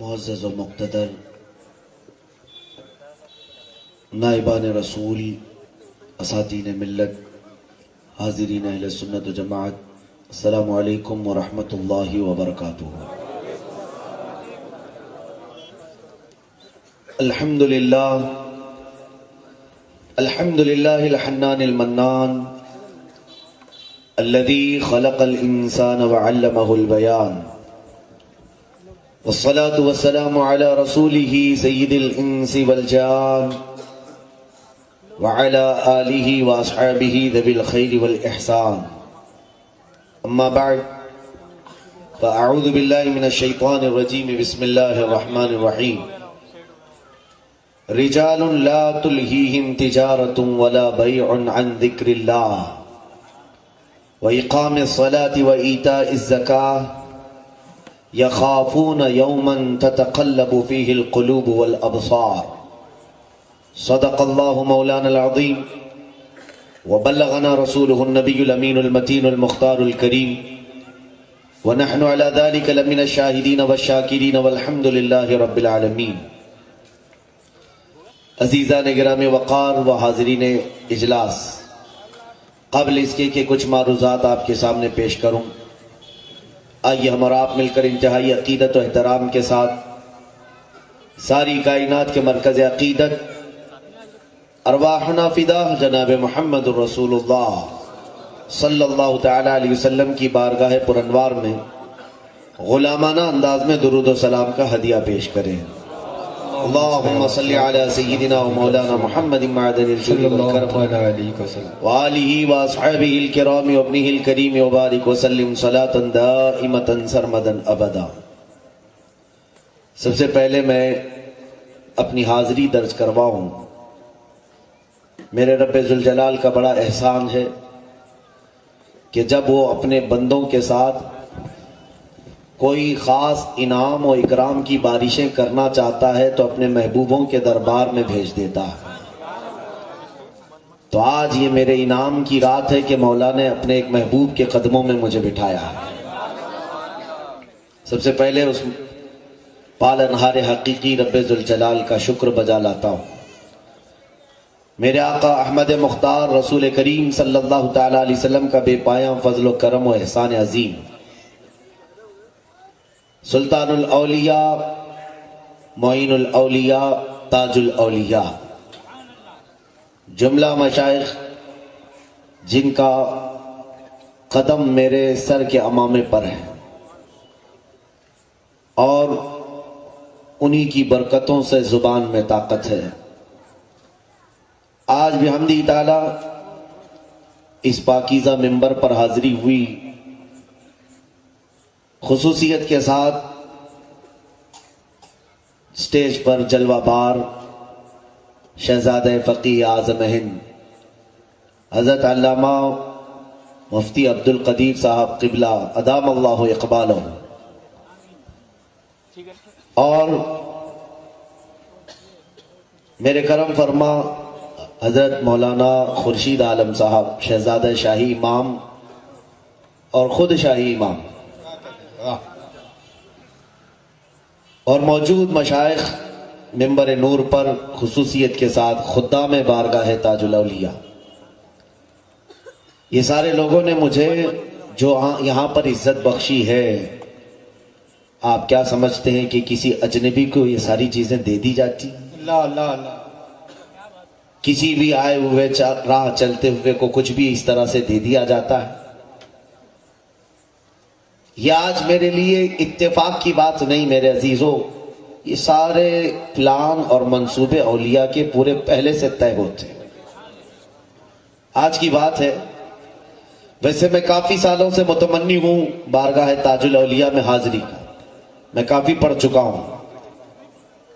معزز و مقتدر نائبان رسول، اساتین ملت، حاضرین اہل سنت و جماعت، السلام علیکم ورحمۃ اللہ وبرکاتہ۔ الحمدللہ الحنان المنان الذي خلق الانسان وعلمه البيان، والصلاة والسلام على رسوله سيد الانس والجان وعلى آله واصحابه ذوي الخير والاحسان، اما بعد فاعوذ بالله من الشيطان الرجيم، بسم الله الرحمن الرحيم۔ رجال لا تلهيهم تجارة ولا بيع عن ذكر الله وإقام الصلاة وإيتاء الزكاة يخافون يوما تتقلب فيه القلوب والأبصار، صدق الله مولانا العظيم وبلغنا رسوله النبي الأمين المتين المختار الكريم، ونحن على ذلك لمن الشاهدين والشاكرين والحمد لله رب العالمين۔ عزیزان گرامی وقار و حاضرین اجلاس، قبل اس کے کہ کچھ معروضات آپ کے سامنے پیش کروں، آئیے ہم اور آپ مل کر انتہائی عقیدت و احترام کے ساتھ ساری کائنات کے مرکز عقیدت ارواحنا فدا جناب محمد الرسول اللہ صلی اللہ تعالی علیہ وسلم کی بارگاہ پرانوار میں غلامانہ انداز میں درود و سلام کا ہدیہ پیش کریں۔ اللہم صلی علی سیدنا و مولانا محمد معدن الجود والکرم وآلہ واصحابہ الکرام وابنہ الکریم وبارک وسلم صلاة دائمتا سرمدا ابدا۔ سب سے پہلے میں اپنی حاضری درج کرواؤں، میرے رب ذوالجلال کا بڑا احسان ہے کہ جب وہ اپنے بندوں کے ساتھ کوئی خاص انعام و اکرام کی بارشیں کرنا چاہتا ہے تو اپنے محبوبوں کے دربار میں بھیج دیتا ہے۔ تو آج یہ میرے انعام کی رات ہے کہ مولا نے اپنے ایک محبوب کے قدموں میں مجھے بٹھایا ہے۔ سب سے پہلے اس پالنہار حقیقی رب ذوالجلال کا شکر بجا لاتا ہوں، میرے آقا احمد مختار رسول کریم صلی اللہ تعالی علیہ وسلم کا بے پایاں فضل و کرم و احسان عظیم، سلطان الاولیاء، معین الاولیاء، تاج الاولیاء، جملہ مشائخ جن کا قدم میرے سر کے امامے پر ہے اور انہی کی برکتوں سے زبان میں طاقت ہے۔ آج بحمدہ تعالی اس پاکیزہ منبر پر حاضری ہوئی، خصوصیت کے ساتھ سٹیج پر جلوہ بار شہزادہ فقیہ اعظم ہند حضرت علامہ مفتی عبدالقدیر صاحب قبلہ ادام اللہ اقبالہ، اور میرے کرم فرما حضرت مولانا خورشید عالم صاحب شہزادہ شاہی امام اور خود شاہی امام، اور موجود مشائخ منبر نور پر خصوصیت کے ساتھ خدام بارگاہ تاج الاولیاء، یہ سارے لوگوں نے مجھے جو یہاں پر عزت بخشی ہے، آپ کیا سمجھتے ہیں کہ کسی اجنبی کو یہ ساری چیزیں دے دی جاتی؟ اللہ اللہ اللہ، کسی بھی آئے ہوئے راہ چلتے ہوئے کو کچھ بھی اس طرح سے دے دیا جاتا ہے؟ یہ آج میرے لیے اتفاق کی بات نہیں میرے عزیزوں، یہ سارے پلان اور منصوبے اولیاء کے پورے پہلے سے طے ہوتے ہیں، آج کی بات ہے۔ ویسے میں کافی سالوں سے متمنی ہوں بارگاہ تاج الاولیاء میں حاضری کا، میں کافی پڑھ چکا ہوں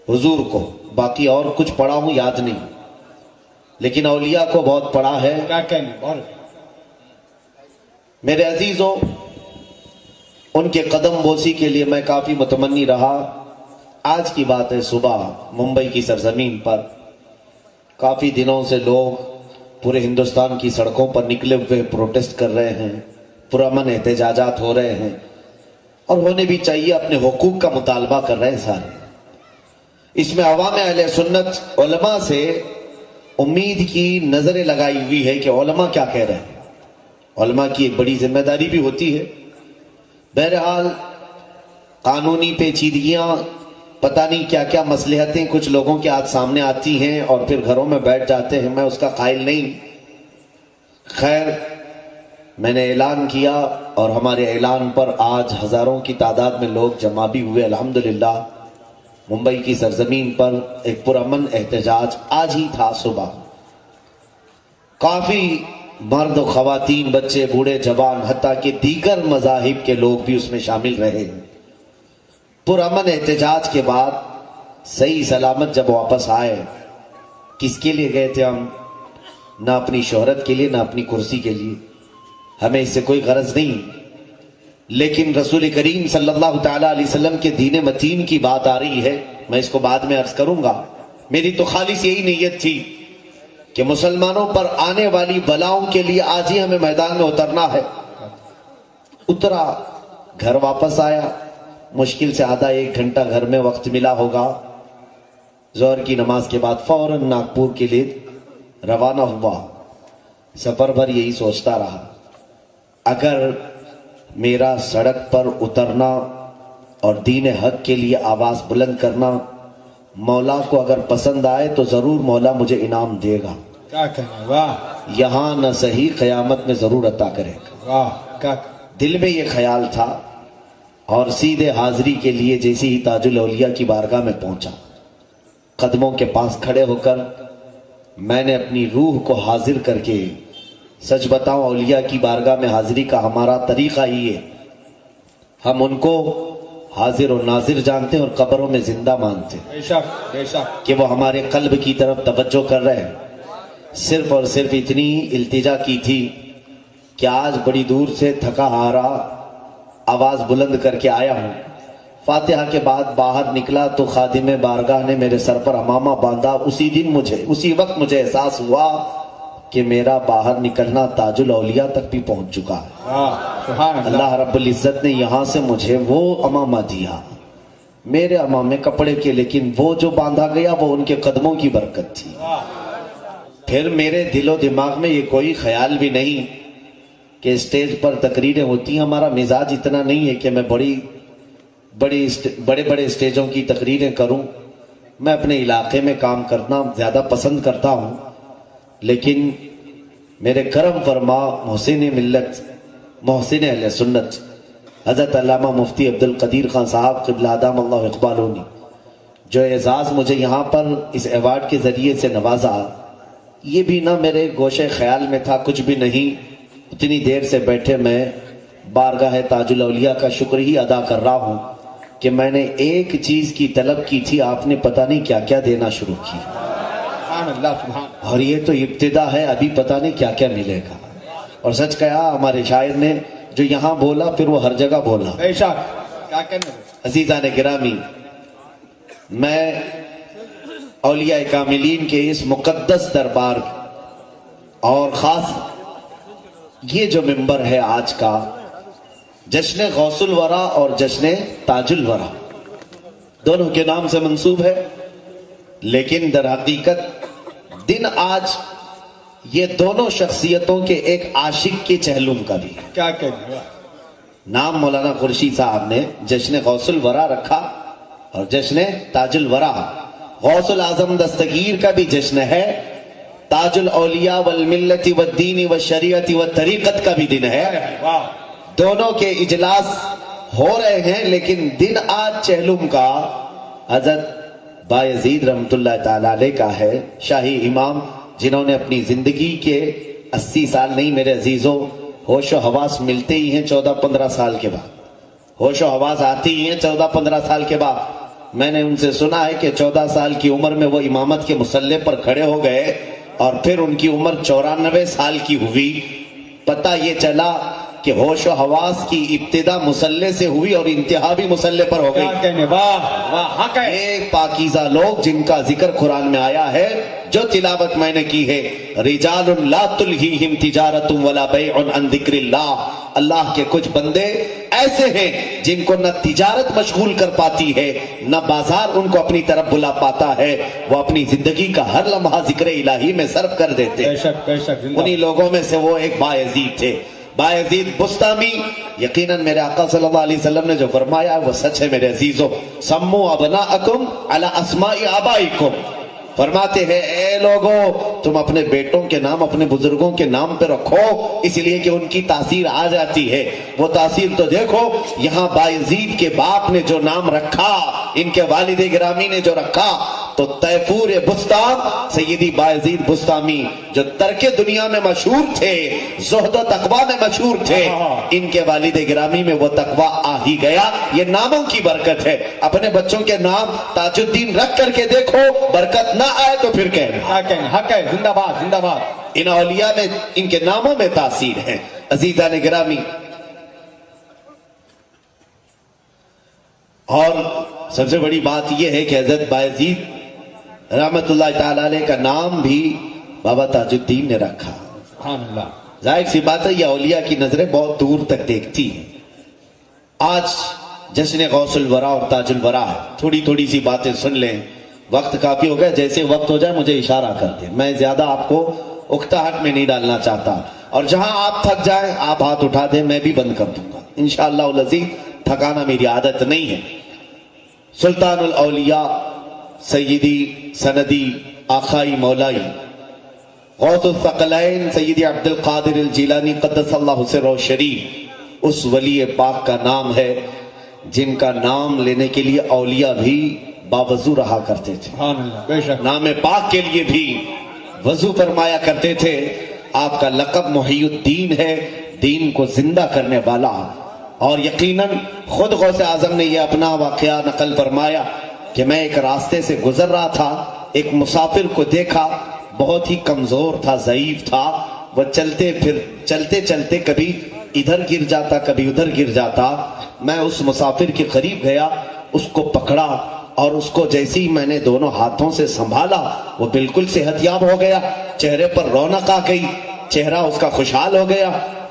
حضور کو، باقی اور کچھ پڑھا ہوں یاد نہیں، لیکن اولیاء کو بہت پڑھا ہے۔ کیا کہنے بول میرے عزیزوں، ان کے قدم بوسی کے لیے میں کافی متمنی رہا۔ آج کی بات ہے، صبح ممبئی کی سرزمین پر کافی دنوں سے لوگ پورے ہندوستان کی سڑکوں پر نکلے ہوئے پروٹیسٹ کر رہے ہیں، پرامن احتجاجات ہو رہے ہیں، اور ہونے بھی چاہیے، اپنے حقوق کا مطالبہ کر رہے ہیں سارے۔ اس میں عوام اہل سنت علماء سے امید کی نظریں لگائی ہوئی ہے کہ علماء کیا کہہ رہے ہیں۔ علماء کی ایک بڑی ذمہ داری بھی ہوتی ہے۔ بہرحال قانونی پیچیدگیاں، پتہ نہیں کیا کیا مصلحتیں کچھ لوگوں کے ہاتھ سامنے آتی ہیں اور پھر گھروں میں بیٹھ جاتے ہیں، میں اس کا قائل نہیں۔ خیر، میں نے اعلان کیا اور ہمارے اعلان پر آج ہزاروں کی تعداد میں لوگ جمع بھی ہوئے الحمدللہ۔ ممبئی کی سرزمین پر ایک پرامن احتجاج آج ہی تھا صبح۔ کافی مرد و خواتین، بچے، بوڑھے، جوان، حتیٰ کہ دیگر مذاہب کے لوگ بھی اس میں شامل رہے۔ پرامن احتجاج کے بعد صحیح سلامت جب واپس آئے، کس کے لیے گئے تھے ہم؟ نہ اپنی شہرت کے لیے، نہ اپنی کرسی کے لیے، ہمیں اس سے کوئی غرض نہیں، لیکن رسول کریم صلی اللہ تعالیٰ علیہ وسلم کے دین متین کی بات آ رہی ہے، میں اس کو بعد میں عرض کروں گا۔ میری تو خالص یہی نیت تھی کہ مسلمانوں پر آنے والی بلاؤں کے لیے آج ہی ہمیں میدان میں اترنا ہے۔ اترا، گھر واپس آیا، مشکل سے آدھا ایک گھنٹہ گھر میں وقت ملا ہوگا۔ ظہر کی نماز کے بعد فوراً ناگپور کے لیے روانہ ہوا۔ سفر بھر یہی سوچتا رہا، اگر میرا سڑک پر اترنا اور دین حق کے لیے آواز بلند کرنا مولا کو اگر پسند آئے تو ضرور مولا مجھے انعام دے گا، کیا کہنا، واہ یہاں نہ صحیح قیامت میں ضرور عطا کرے گا۔ واہ، کیا دل میں یہ خیال تھا اور سیدھے حاضری کے لیے جیسے ہی تاج الاولیاء کی بارگاہ میں پہنچا، قدموں کے پاس کھڑے ہو کر میں نے اپنی روح کو حاضر کر کے، سچ بتاؤں اولیاء کی بارگاہ میں حاضری کا ہمارا طریقہ ہی ہے، ہم ان کو حاضر و ناظر جانتے ہیں اور قبروں میں زندہ مانتے ہیں، بے شک بے شک، کہ وہ ہمارے قلب کی طرف توجہ کر رہے ہیں۔ صرف اور صرف اتنی التجا کی تھی کہ آج بڑی دور سے تھکا ہارا آواز بلند کر کے آیا ہوں۔ فاتحہ کے بعد باہر نکلا تو خادم بارگاہ نے میرے سر پر امامہ باندھا۔ اسی وقت مجھے احساس ہوا کہ میرا باہر نکلنا تاج الاولیاء تک بھی پہنچ چکا ہے۔ واہ، سبحان اللہ، اللہ رب العزت نے یہاں سے مجھے وہ امامہ دیا، میرے امامے کپڑے کے، لیکن وہ جو باندھا گیا وہ ان کے قدموں کی برکت تھی۔ پھر میرے دل و دماغ میں یہ کوئی خیال بھی نہیں کہ اسٹیج پر تقریریں ہوتی ہیں، ہمارا مزاج اتنا نہیں ہے کہ میں بڑے بڑے اسٹیجوں کی تقریریں کروں۔ میں اپنے علاقے میں کام کرنا زیادہ پسند کرتا ہوں، لیکن میرے کرم فرما محسن ملت، محسن اہل سنت حضرت علامہ مفتی عبد القدیر خان صاحب قبلہ ادام اللہ اقبالہ نے جو اعزاز مجھے یہاں پر اس ایوارڈ کے ذریعے سے نوازا، یہ بھی نہ میرے گوشے خیال میں تھا، کچھ بھی نہیں۔ اتنی دیر سے بیٹھے میں بارگاہ تاج الاولیاء کا شکر ہی ادا کر رہا ہوں کہ میں نے ایک چیز کی طلب کی تھی، آپ نے پتہ نہیں کیا کیا دینا شروع کی، سبحان اللہ، سبحان، اور یہ تو ابتدا ہے، ابھی پتہ نہیں کیا کیا ملے گا۔ اور سچ کہا ہمارے شاعر نے، جو یہاں بولا پھر وہ ہر جگہ بولا۔ بے شک، کیا کہنا، عزیزان گرامی، میں اولیاء کاملین کے اس مقدس دربار اور خاص یہ جو ممبر ہے آج کا، جشن غوث الورا اور جشن تاج الورا دونوں کے نام سے منسوب ہے، لیکن در حقیقت دن آج یہ دونوں شخصیتوں کے ایک عاشق کے چہلم کا بھی ہے۔ کیا کہنا، نام مولانا خورشید صاحب نے جشن غوث الورا رکھا اور جشن تاج الورا، غوث العظم دستگیر کا بھی جشن ہے، تاج الاولیاء والملت والدین والشریعت والطریقت کا بھی دن ہے۔ واہ، دونوں کے اجلاس ہو رہے ہیں، لیکن دن آج چہلم کا حضرت بایزید رحمت اللہ تعالی علیہ کا ہے، شاہی امام جنہوں نے اپنی زندگی کے 80 سال نہیں میرے عزیزوں، ہوش و حواس ملتے ہی ہیں 14-15 سال کے بعد، ہوش و حواس آتی ہی ہیں 14-15 سال کے بعد۔ میں نے ان سے سنا ہے کہ 14 سال کی عمر میں وہ امامت کے مصلے پر کھڑے ہو گئے اور پھر ان کی عمر 94 سال کی ہوئی۔ پتہ یہ چلا کہ ہوش و حواس کی ابتدا مصلے سے ہوئی اور انتہا بھی مصلے پر ہو گئی۔ کیا کہنے، واہ واہ، حق ہے، ایک پاکیزہ لوگ جن کا ذکر قرآن میں آیا ہے، جو تلاوت میں نے کی ہے، رجال لا تلہیہم تجارت ولا بیع عن ذکر اللہ، اللہ کے کچھ بندے ایسے ہیں جن کو نہ تجارت مشغول کر پاتی ہے نہ بازار ان کو اپنی طرف بلا پاتا ہے، وہ اپنی زندگی کا ہر لمحہ ذکر الہی میں صرف کر دیتے بے شک بے شک زندہ انہی لوگوں میں سے وہ ایک بایزید تھے، بایزید بستامی۔ یقیناً میرے آقا صلی اللہ علیہ وسلم نے جو فرمایا وہ سچ ہے میرے عزیزو، سمو ابناءکم علی اسماء آبائکم، فرماتے ہیں اے لوگوں تم اپنے بیٹوں کے نام اپنے بزرگوں کے نام پہ رکھو، اس لیے کہ ان کی تاثیر آ جاتی ہے۔ وہ تاثیر تو دیکھو یہاں بایزید کے باپ نے جو نام رکھا، ان کے والد گرامی نے جو رکھا، تو تیفور بستام سیدی بایزید بستامی جو ترک دنیا میں مشہور تھے، زہد و تقوی میں مشہور تھے، ان کے والد گرامی میں وہ تقوی آ ہی گیا۔ یہ ناموں کی برکت ہے، اپنے بچوں کے نام تاج الدین رکھ کر کے دیکھو، برکت نہ آئے تو پھر کہنا کیا کہیں، حق ہے، زندہ باد زندہ باد۔ ان اولیاء میں ان کے ناموں میں تاثیر ہے۔ عزیزان گرامی، اور سب سے بڑی بات یہ ہے کہ حضرت بایزید رحمت اللہ تعالی علیہ کا نام بھی بابا تاج الدین نے رکھا۔ سبحان اللہ۔ ظاہر سی بات ہے یہ اولیاء کی نظریں بہت دور تک دیکھتی ہیں۔ آج جشن غوث الورا اور تاج الورا ہے، تھوڑی تھوڑی سی باتیں سن لیں، وقت کافی ہو گیا، جیسے وقت ہو جائے مجھے اشارہ کر دیں، میں زیادہ آپ کو اکتاہٹ میں نہیں ڈالنا چاہتا، اور جہاں آپ تھک جائیں آپ ہاتھ اٹھا دیں، میں بھی بند کر دوں گا انشاءاللہ العزیز، تھکانا میری عادت نہیں ہے۔ سلطان الاولیاء سیدی سندی آخائی مولائی غوث الثقلین سیدی عبد القادر الجیلانی قدس اللہ سرہ شریف، اس ولی پاک کا نام ہے جن کا نام لینے کے لیے اولیاء بھی باوضو رہا کرتے تھے، سبحان اللہ بے شک۔ نام پاک کے لیے بھی وضو فرمایا کرتے تھے۔ آپ کا لقب محی الدین ہے، دین کو زندہ کرنے والا، اور یقیناً خود غوث اعظم نے یہ اپنا واقعہ نقل فرمایا کہ میں ایک راستے سے گزر رہا تھا، ایک مسافر کو دیکھا، بہت ہی کمزور تھا، ضعیف تھا، وہ چلتے چلتے کبھی ادھر گر جاتا کبھی ادھر گر جاتا۔ میں اس مسافر کے قریب گیا، اس کو پکڑا، اور اس کو جیسے ہی میں نے دونوں ہاتھوں سے سنبھالا وہ بالکل صحت یاب ہو گیا، چہرے پر رونق آ گئی، چہرہ اس کا خوشحال ہو گیا۔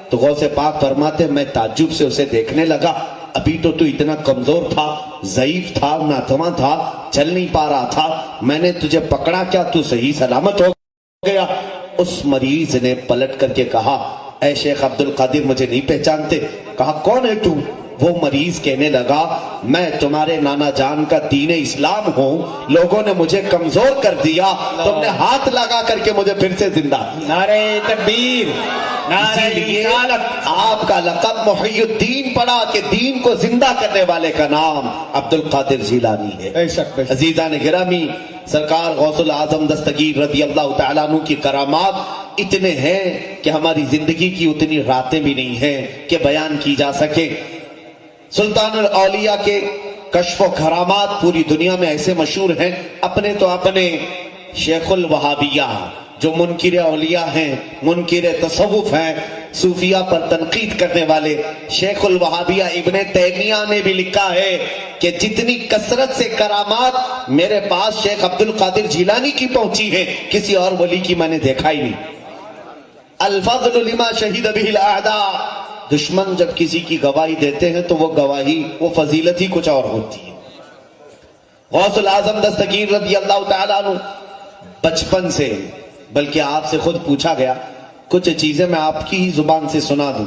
تو غوث پاک فرماتے میں تعجب سے اسے دیکھنے لگا، ابھی تو اتنا کمزور تھا، ضعیف تھا، ناتواں تھا، چل نہیں پا رہا تھا، میں نے تجھے پکڑا کیا تو صحیح سلامت ہو گیا؟ اس مریض نے پلٹ کر کے کہا اے شیخ عبد القادر مجھے نہیں پہچانتے؟ کہا کون ہے تو؟ وہ مریض کہنے لگا میں تمہارے نانا جان کا دین اسلام ہوں، لوگوں نے مجھے کمزور کر دیا، تم نے ہاتھ لگا کر کے مجھے پھر سے زندہ کیا۔ نعرہ تکبیر، نعرہ اسی لیے رسالت۔ آپ کا لقب محی الدین پڑا کہ دین کو زندہ کرنے والے کا نام عبد القادر جیلانی ہے۔ بے شک بے شک۔ عزیزان گرامی، سرکار غوث العظم دستگیر رضی اللہ تعالیٰ عنہ کی کرامات اتنے ہیں کہ ہماری زندگی کی اتنی راتیں بھی نہیں ہیں کہ بیان کی جا سکے۔ سلطان الاولیاء کے کشف و کرامات پوری دنیا میں ایسے مشہور ہیں، اپنے تو اپنے شیخ الوہابیہ جو منکر اولیاء ہیں، منکر تصوف ہیں، صوفیہ پر تنقید کرنے والے، شیخ الوہابیہ ابن تیمیہ نے بھی لکھا ہے کہ جتنی کثرت سے کرامات میرے پاس شیخ عبد القادر جیلانی کی پہنچی ہے کسی اور ولی کی میں نے دیکھا ہی نہیں۔ الفضل لما شہید بہ الاعداء، دشمن جب کسی کی گواہی دیتے ہیں تو وہ گواہی، وہ فضیلت ہی کچھ اور ہوتی ہے۔ غوث العظم دستگیر رضی اللہ تعالیٰ عنہ بچپن سے، بلکہ آپ سے خود پوچھا گیا، کچھ چیزیں میں آپ کی ہی زبان سے سنا دوں۔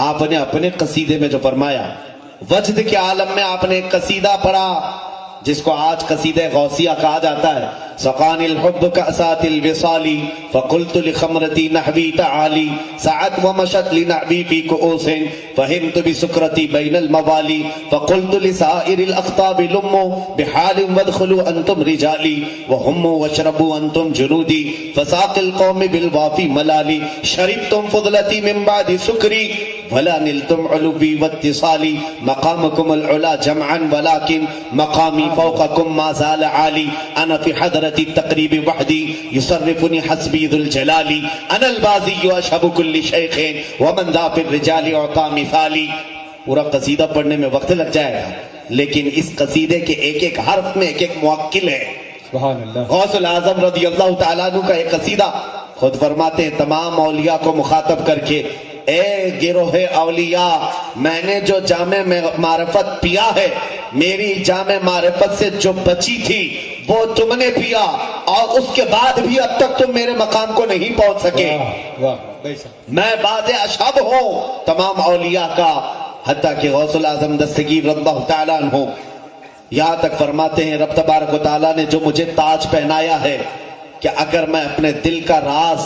آپ نے اپنے قصیدے میں جو فرمایا، وجد کے عالم میں آپ نے ایک قصیدہ پڑھا جس کو آج قصیدہ غوثیہ کہا جاتا ہے، سقان الحب کأسات الوصال فقلت لخمرتی نحوی تعالی سعت ومشت لنعبی فی کؤوس فہمت بسکرتی بین الموالی فقلت لسائر الاخطاب لموا بحال وادخلوا انتم رجالی وهموا واشربوا انتم جنودی فساق القوم بالوافی ملالی شربتم فضلتی من بعد سکری ولا نلتم علوی واتصالی مقامکم العلا جمعا ولكن مقامی فوقکم ما زال عالی انا فی حضرت التقریب وحدی یصرفنی حسبی ذو الجلالی انا البازی اشہب کل شیخ ومن ذا فی الرجال اعطا مثالی۔ پورا قصیدہ پڑھنے میں وقت لگ جائے گا، لیکن اس قصیدے کے ایک ایک حرف میں ایک ایک موکل ہے۔ سبحان اللہ۔ غوث العظم رضی اللہ تعالیٰ عنہ کا ایک قصیدہ خود فرماتے ہیں تمام اولیاء کو مخاطب کر کے، اے گروہ اولیاء، میں نے جو جام معرفت پیا ہے، میری جام معرفت سے جو بچی تھی وہ تم نے پیا، اور اس کے بعد بھی اب تک تم میرے مقام کو نہیں پہنچ سکے۔ واہ واہ بے شک میں باز اشہب ہوں تمام اولیاء کا، حتیٰ کہ غوث العظم دستگیر رضی اللہ تعالیٰ عنہ یہاں تک فرماتے ہیں رب تبارک و تعالیٰ نے جو مجھے تاج پہنایا ہے کہ اگر میں اپنے دل کا راز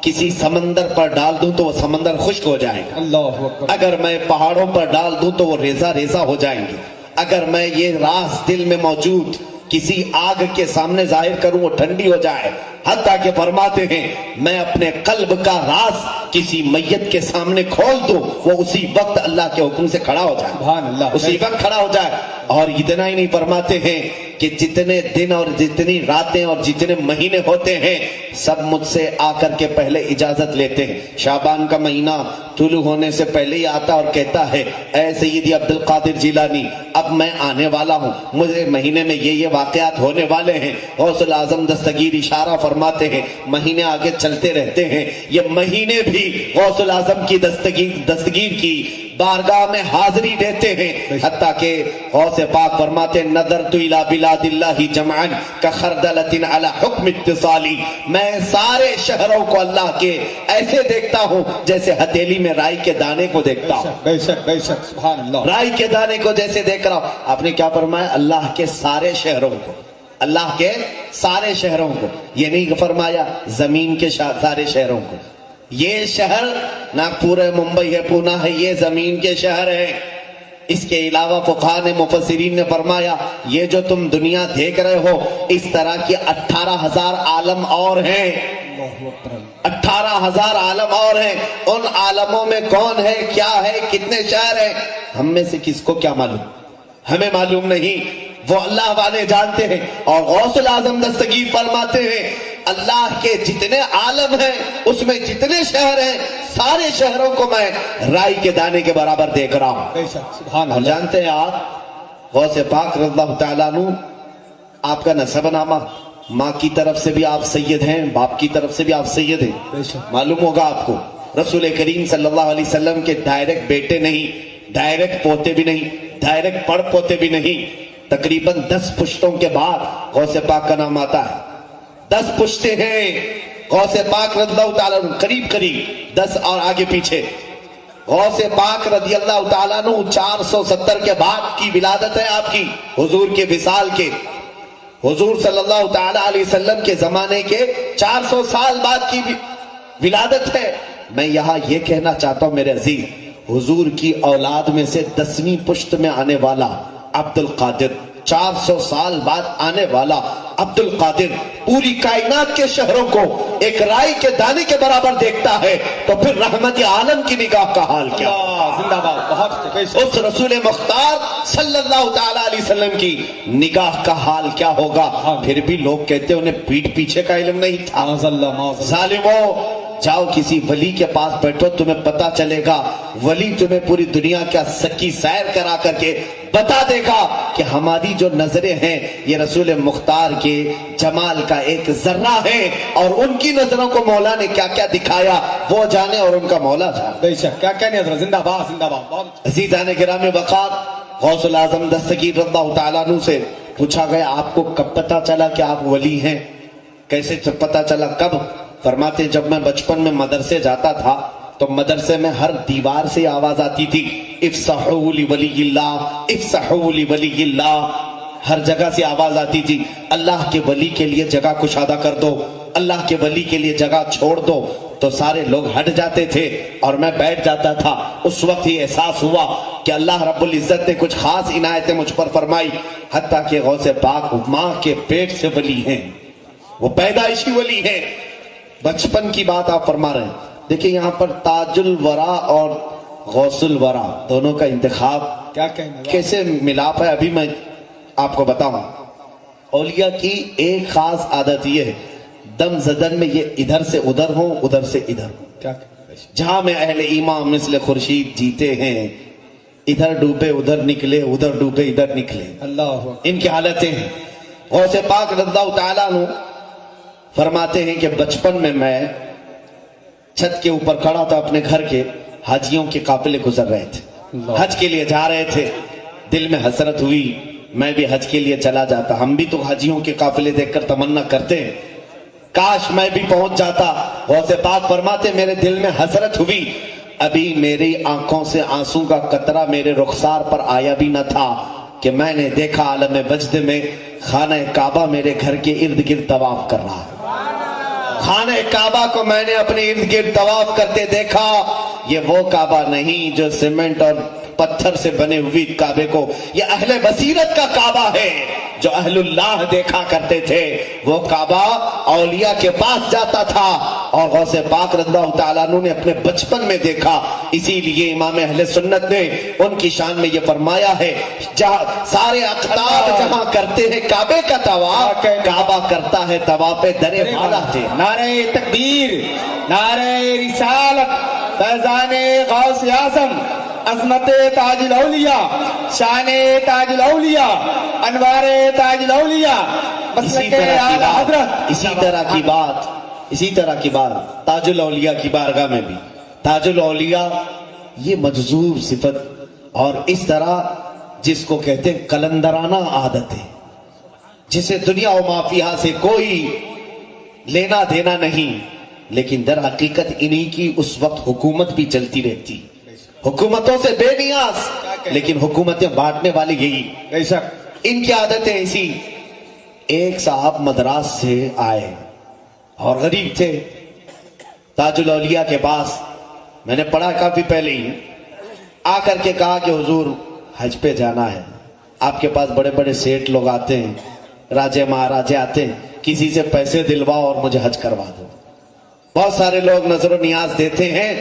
کسی سمندر پر ڈال دوں تو وہ سمندر خشک ہو جائے گا، اللہ اکبر اگر میں پہاڑوں پر ڈال دوں تو وہ ریزہ ریزہ ہو جائیں گے، اگر میں یہ راز دل میں موجود کسی آگ کے سامنے ظاہر کروں وہ ٹھنڈی ہو جائے، حتیٰ کہ فرماتے ہیں میں اپنے قلب کا راز کسی میت کے سامنے کھول دوں وہ اسی وقت اللہ کے حکم سے کھڑا ہو جائے، سبحان اللہ اسی وقت کھڑا ہو جائے۔ اور اتنا ہی نہیں، فرماتے ہیں کہ جتنے دن اور جتنی راتیں اور جتنے مہینے ہوتے ہیں سب مجھ سے آ کر کے پہلے اجازت لیتے ہیں۔ شعبان کا مہینہ طلوع ہونے سے پہلے ہی آتا اور کہتا ہے اے سیدی عبد القادر جیلانی اب میں آنے والا ہوں، مجھے مہینے میں یہ واقعات ہونے والے ہیں۔ غوث العظم دستگیر اشارہ فرماتے ہیں مہینے آگے چلتے رہتے ہیں، یہ مہینے بھی غوث العظم کی دستگیر کی بارگاہ میں حاضری دیتے ہیں، حتیٰ کہ غوث پاک فرماتے ہیں نظرت الی بلاد اللہ جمعا کخردلۃ علی حکم اتصالی، میں سارے شہروں کو اللہ کے ایسے دیکھتا ہوں جیسے ہتھیلی میں رائی کے دانے کو دیکھتا ہوں، بے شک بے شک سبحان اللہ رائی کے دانے کو جیسے دیکھ رہا ہوں۔ آپ نے کیا فرمایا؟ اللہ کے سارے شہروں کو، اللہ کے سارے شہروں کو، یہ نہیں فرمایا زمین کے سارے شہروں کو۔ یہ شہر ناگپور ہے، ممبئی ہے، پونا ہے، یہ زمین کے شہر ہیں۔ اس کے علاوہ فقہاء نے مفسرین نے فرمایا یہ جو تم دنیا دیکھ رہے ہو اس طرح کی 18,000 عالم اور ہیں، 18,000 عالم اور ہیں، ان عالموں میں کون ہے، کیا ہے، کتنے شہر ہیں، ہم میں سے کس کو کیا معلوم، ہمیں معلوم نہیں، وہ اللہ والے جانتے ہیں۔ اور غوث العظم دستگیر فرماتے ہیں اللہ کے جتنے عالم ہیں اس میں جتنے شہر ہیں سارے شہروں کو میں رائی کے دانے کے برابر دیکھ رہا ہوں۔ بے شک سبحان اور اللہ جانتے ہیں آپ غوث پاک رضی اللہ تعالیٰ عنہ آپ کا نسب نامہ، ماں کی طرف سے بھی آپ سید ہیں، باپ کی طرف سے بھی آپ سید ہیں، بے شک معلوم ہوگا آپ کو۔ رسول کریم صلی اللہ علیہ وسلم کے ڈائریکٹ بیٹے نہیں، ڈائریکٹ پوتے بھی نہیں، ڈائریکٹ پڑ پوتے بھی نہیں، تقریباً 10 پشتوں کے بعد غوث پاک کا نام آتا ہے۔ 10 پشتے ہیں غوث پاک رضی اللہ تعالیٰ عنہ، قریب 10 اور آگے پیچھے۔ غوث پاک رضی اللہ تعالیٰ عنہ 470 کے بعد کی ولادت ہے آپ کی، حضور کے وصال کے، حضور صلی اللہ تعالیٰ علیہ وسلم کے زمانے کے 400 سال بعد کی ولادت ہے۔ میں یہاں یہ کہنا چاہتا ہوں میرے عزیز، حضور کی اولاد میں سے 10ویں پشت میں آنے والا عبد القادر، 400 سال بعد آنے والا عبد القادر پوری کائنات کے شہروں کو ایک رائی کے دانے کے برابر دیکھتا ہے، تو پھر رحمت عالم کی نگاہ کا حال کیا؟ اللہ زندہ باد، بہت بے شک اس رسول مختار صلی اللہ تعالیٰ علیہ وسلم کی نگاہ کا حال کیا ہوگا؟ پھر بھی لوگ کہتے ہیں انہیں پیٹھ پیچھے کا علم نہیں تھا۔ معاذ اللہ معاذ اللہ ظالموں جاؤ کسی ولی کے پاس بیٹھو، تمہیں پتا چلے گا، ولی تمہیں پوری دنیا کا سکی سیر کرا کر کے بتا دے گا کہ ہماری جو نظریں ہیں یہ رسول مختار کے جمال کا ایک ذرہ ہے، اور ان کی نظروں کو مولا نے کیا کیا دکھایا وہ جانے اور ان کا مولا جانے۔ بے شک کیا کہنے حضرت، زندہ باد زندہ باد بہت عزیزان گرامی وقار، غوث العظم دستگیر رضی اللہ تعالیٰ عنہ سے پوچھا گیا آپ کو کب پتا چلا کہ آپ ولی ہیں؟ کیسے پتا چلا، کب؟ فرماتے جب میں بچپن میں مدرسے جاتا تھا تو مدرسے میں ہر دیوار سے آواز آتی تھی افسحوا لولی اللہ، افسحوا لولی اللہ، ہر جگہ سے آواز آتی تھی اللہ کے ولی کے لیے جگہ کشادہ کر دو، اللہ کے ولی کے لیے جگہ چھوڑ دو، تو سارے لوگ ہٹ جاتے تھے اور میں بیٹھ جاتا تھا۔ اس وقت یہ احساس ہوا کہ اللہ رب العزت نے کچھ خاص عنایتیں مجھ پر فرمائی، حتیٰ کہ غوث پاک ماں کے پیٹ سے ولی ہیں، وہ پیدائشی ولی ہیں۔ بچپن کی بات آپ فرما رہے ہیں، دیکھیں یہاں پر تاج الورا اور غوث الورا دونوں کا انتخاب کیا کہنے، کیسے ملاپ ہے ابھی میں آپ کو بتاؤں۔ اولیاء کی ایک خاص عادت یہ ہے دم زدن میں یہ ادھر سے ادھر ہوں، ادھر سے ادھر ہوں۔ کیا کہنے، جہاں میں اہل ایمان مثل خورشید جیتے ہیں، ادھر ڈوبے ادھر نکلے، ادھر ڈوبے ادھر نکلے، اللہ ان کی حالتیں ہیں۔ غوث پاک رضی اللہ تعالیٰ عنہ فرماتے ہیں کہ بچپن میں چھت کے اوپر کھڑا تھا اپنے گھر کے، حاجیوں کے قافلے گزر رہے تھے، حج کے لیے جا رہے تھے، دل میں حسرت ہوئی میں بھی حج کے لیے چلا جاتا، ہم بھی تو حاجیوں کے قافلے دیکھ کر تمنا کرتے ہیں کاش میں بھی پہنچ جاتا۔ غوث پاک فرماتے میرے دل میں حسرت ہوئی، ابھی میری آنکھوں سے آنسو کا قطرہ میرے رخسار پر آیا بھی نہ تھا کہ میں نے دیکھا عالم وجد میں خانہ کعبہ میرے گھر کے ارد گرد طواف کر رہا ہے۔ خانہ کعبہ کو میں نے اپنے ارد گرد طواف کرتے دیکھا، یہ وہ کعبہ نہیں جو سیمنٹ اور پتھر سے بنے ہوئی کعبے کو، یہ اہل بصیرت کا کعبہ ہے جو اہل اللہ دیکھا کرتے تھے۔ وہ کعبہ اولیاء کے پاس جاتا تھا اور غوث پاک رضی اللہ تعالیٰ عنہ نے اپنے بچپن میں دیکھا، اسی لیے امام اہل سنت نے ان کی شان میں یہ فرمایا ہے جہاں سارے اقطاب جہاں کرتے ہیں کعبے کا طواف، کعبہ کرتا ہے طواف در بالا سے۔ نعرہ تکبیر، نعرہ رسالت، فیضان غوث اعظم، عظمت تاج الاولیاء، شان تاج الاولیاء، انوار تاج الاولیاء، مسلک اعلیٰ حضرت۔ اسی طرح کی بات تاج الاولیاء کی بارگاہ میں بھی، تاج الاولیاء یہ مجذوب صفت اور اس طرح جس کو کہتے ہیں قلندرانہ عادت ہے، جسے دنیا و مافیہ سے کوئی لینا دینا نہیں، لیکن در حقیقت انہی کی اس وقت حکومت بھی چلتی رہتی، حکومتوں سے بے نیاز، لیکن حکومتیں بانٹنے والے یہی، بے شک ان کی عادتیں ایسی۔ ایک صاحب مدراس سے آئے اور غریب تھے، تاج الاولیاء کے پاس، میں نے پڑھا کافی پہلے ہی، آ کر کے کہا کہ حضور حج پہ جانا ہے، آپ کے پاس بڑے بڑے سیٹ لوگ آتے ہیں، راجے مہاراجے آتے ہیں، کسی سے پیسے دلواؤ اور مجھے حج کروا دو۔ بہت سارے لوگ نظر و نیاز دیتے ہیں،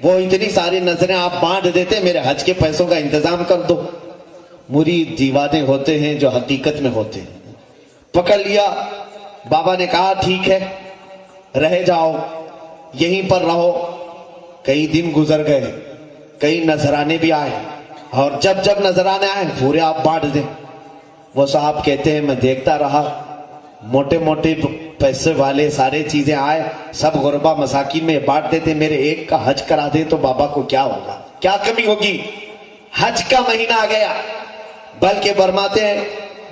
وہ اتنی ساری نظریں آپ بانٹ دیتے ہیں، میرے حج کے پیسوں کا انتظام کر دو۔ مرید دیوانے ہوتے ہیں جو حقیقت میں ہوتے ہیں، پکڑ لیا۔ بابا نے کہا ٹھیک ہے رہ جاؤ، یہیں پر رہو۔ کئی دن گزر گئے، کئی نذرانے بھی آئے، اور جب جب نذرانے آئے پورے آپ بانٹ دیں۔ وہ صاحب کہتے ہیں میں دیکھتا رہا، موٹے موٹے پیسے والے سارے چیزیں آئے، سب غربا مساکین میں بانٹ دیتے، میرے ایک کا حج کرا دے تو بابا کو کیا ہوگا، کیا کمی ہوگی۔ حج کا مہینہ آ گیا، بلکہ فرماتے ہیں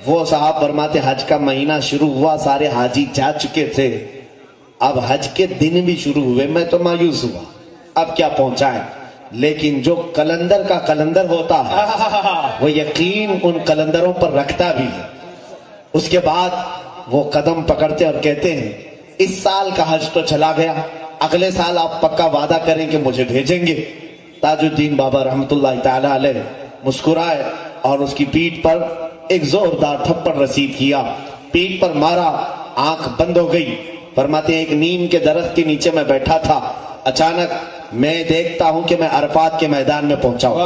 وہ صاحب فرماتے حج کا مہینہ شروع ہوا، سارے حاجی جا چکے تھے، اب حج کے دن بھی شروع ہوئے، میں تو مایوس ہوا اب کیا پہنچائیں۔ لیکن جو کلندر کا کلندر ہوتا ہے وہ یقین ان کلندروں پر رکھتا بھی ہے۔ اس کے بعد وہ قدم پکڑتے اور کہتے ہیں اس سال کا حج تو چلا گیا، اگلے سال آپ پکا وعدہ کریں کہ مجھے بھیجیں گے۔ تاج الدین بابا رحمت اللہ تعالی علیہ مسکرائے اور اس کی پیٹھ پر ایک زوردار تھپڑ رسید کیا، پیٹھ پر مارا، آنکھ بند ہو گئی۔ فرماتے ہیں ایک نیم کے درخت کے نیچے میں بیٹھا تھا، اچانک میں دیکھتا ہوں کہ میں عرفات کے میدان میں پہنچا ہوں،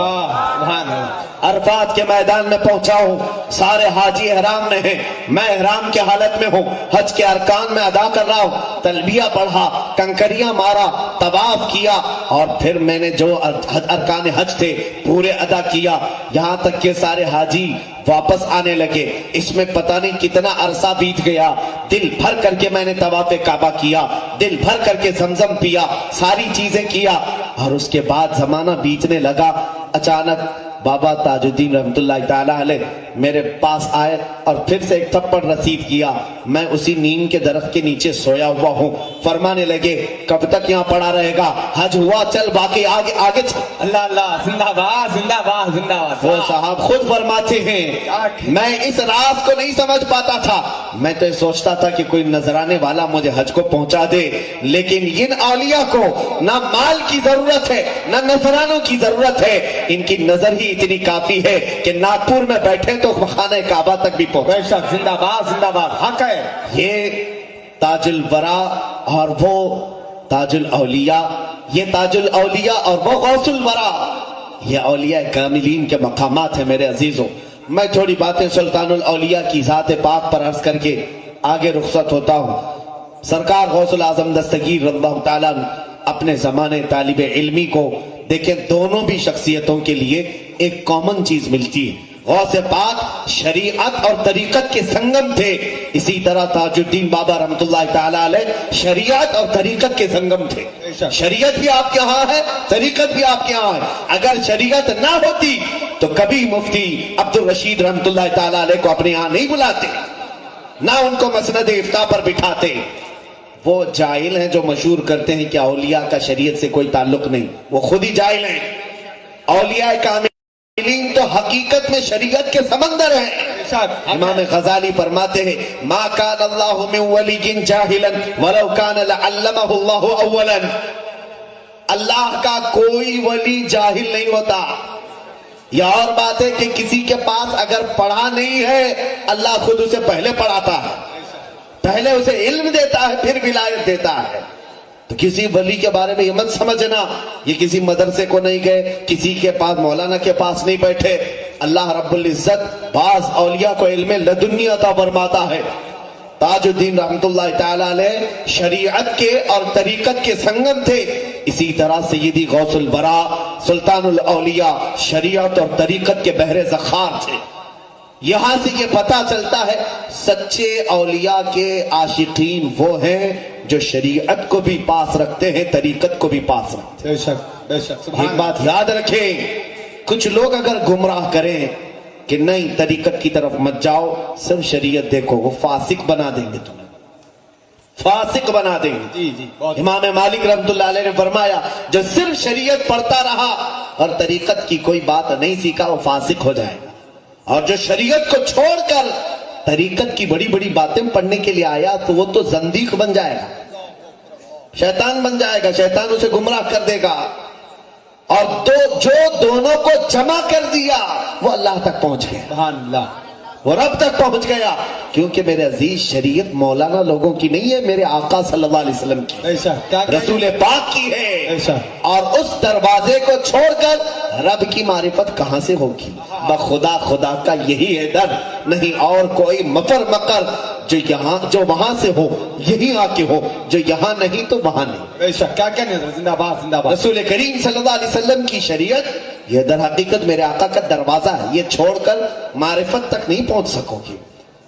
عرفات کے میدان میں پہنچا ہوں، سارے حاجی احرام میں ہیں، میں احرام کے حالت میں ہوں، حج کے ارکان میں ادا کر رہا ہوں، تلبیہ پڑھا، کنکریاں مارا، طواف کیا، اور پھر میں نے جو ارکان حج تھے پورے ادا کیا، یہاں تک کہ سارے حاجی واپس آنے لگے۔ اس میں پتہ نہیں کتنا عرصہ بیت گیا، دل بھر کر کے میں نے طواف کعبہ کیا، دل بھر کر کے زمزم پیا، ساری چیزیں کیا، اور اس کے بعد زمانہ بیتنے لگا۔ اچانک بابا تاج الدین رحمت اللہ تعالی علیہ میرے پاس آئے اور پھر سے ایک تھپڑ رسید کیا، میں اسی نیم کے درخت کے نیچے سویا ہوا ہوں۔ فرمانے لگے کب تک یہاں پڑا رہے گا، حج ہوا چل باقی آگے آگے چل۔ اللہ اللہ، زندہ باد زندہ باد زندہ باد۔ وہ صاحب خود فرماتے ہیں میں اس راز کو نہیں سمجھ پاتا تھا، میں تو سوچتا تھا کہ کوئی نذرانے والا مجھے حج کو پہنچا دے، لیکن ان اولیاء کو نہ مال کی ضرورت ہے نہ نذرانوں کی ضرورت ہے، ان کی نظر ہی اتنی کافی ہے کہ ناگپور میں بیٹھے تو خانہ کعبہ تک بھی پہنچے۔ بے شک، زندہ باد حق ہے۔ یہ تاج الورا اور وہ تاج الاولیاء، یہ تاج الاولیاء اور وہ غوث الورا، یہ اولیاء کاملین کے مقامات ہیں میرے عزیزوں۔ میں تھوڑی باتیں سلطان الاولیاء کی ذات پاک پر عرض کر کے آگے رخصت ہوتا ہوں۔ سرکار غوث العظم دستگیر رضی اللہ تعالیٰ اپنے زمانے طالب علمی کو دیکھیں، دونوں بھی شخصیتوں کے لیے ایک کامن چیز ملتی ہے۔ غوث پاک شریعت اور طریقت کے سنگم تھے، اسی طرح تاج الدین بابا رحمۃ اللہ تعالی علیہ شریعت اور طریقت کے سنگم تھے۔ شریعت بھی آپ کے ہاں ہے، طریقت بھی آپ کے ہاں ہے۔ اگر شریعت نہ ہوتی تو کبھی مفتی عبد الرشید رحمۃ اللہ تعالی علیہ کو اپنے ہاں نہیں بلاتے، نہ ان کو مسند افتاء پر بٹھاتے۔ وہ جاہل ہیں جو مشہور کرتے ہیں کہ اولیاء کا شریعت سے کوئی تعلق نہیں، وہ خود ہی جاہل ہیں۔ اولیاء کاملین تو حقیقت میں شریعت کے سمندر ہیں۔ امام غزالی فرماتے ہیں ما کان اللہ من ولی جاہلا ولو کان لعلمہ اللہ اولا، اللہ کا کوئی ولی جاہل نہیں ہوتا۔ یہ اور بات ہے کہ کسی کے پاس اگر پڑھا نہیں ہے اللہ خود اسے پہلے پڑھاتا ہے، پہلے اسے علم دیتا ہے پھر ولایت دیتا ہے۔ تو کسی ولی کے بارے میں یہ مت سمجھنا یہ کسی مدرسے کو نہیں گئے، کسی کے پاس مولانا کے پاس نہیں بیٹھے۔ اللہ رب العزت بعض اولیاء کو علم لدنی عطا فرماتا ہے۔ تاج الدین رحمۃ اللہ تعالی علیہ شریعت کے اور طریقت کے سنگم تھے، اسی طرح سیدی غوث الورا سلطان الاولیاء شریعت اور طریقت کے بحر ذخار تھے۔ یہاں سے یہ پتہ چلتا ہے سچے اولیاء کے عاشقین وہ ہیں جو شریعت کو بھی پاس رکھتے ہیں، طریقت کو بھی پاس رکھتے ہیں۔ بے شک بے شک، ایک بات یاد رکھیں، کچھ لوگ اگر گمراہ کریں کہ نہیں طریقت کی طرف مت جاؤ صرف شریعت دیکھو، وہ فاسق بنا دیں گے تمہیں، فاسق بنا دیں گے۔ جی جی بہت امام مالک رحمۃ اللہ علیہ نے فرمایا جو صرف شریعت پڑھتا رہا اور طریقت کی کوئی بات نہیں سیکھا وہ فاسق ہو جائے گا، اور جو شریعت کو چھوڑ کر طریقت کی بڑی بڑی باتیں پڑھنے کے لیے آیا تو وہ تو زندیق بن جائے گا، شیطان بن جائے گا، شیطان اسے گمراہ کر دے گا۔ اور جو دونوں کو جمع کر دیا وہ اللہ تک پہنچ گیا، سبحان اللہ، وہ رب تک پہنچ گیا، کیونکہ میرے عزیز شریعت مولانا لوگوں کی نہیں ہے، میرے آقا صلی اللہ علیہ وسلم کی، ایسا کیا رسول پاک کی ہے۔ ایسا اور اس دروازے کو چھوڑ کر رب کی معرفت کہاں سے ہوگی؟ بخدا خدا کا یہی ہے در، نہیں اور کوئی مفر مکر جو وہاں سے ہو یہی آ کے ہو، جو یہاں نہیں تو وہاں نہیں۔ ایسا کیا کہنے زندہ باد زندہ باد۔ رسول کریم صلی اللہ علیہ وسلم کی شریعت یہ در حقیقت میرے آقا کا دروازہ ہے، یہ چھوڑ کر معرفت تک نہیں پہنچ سکو گی۔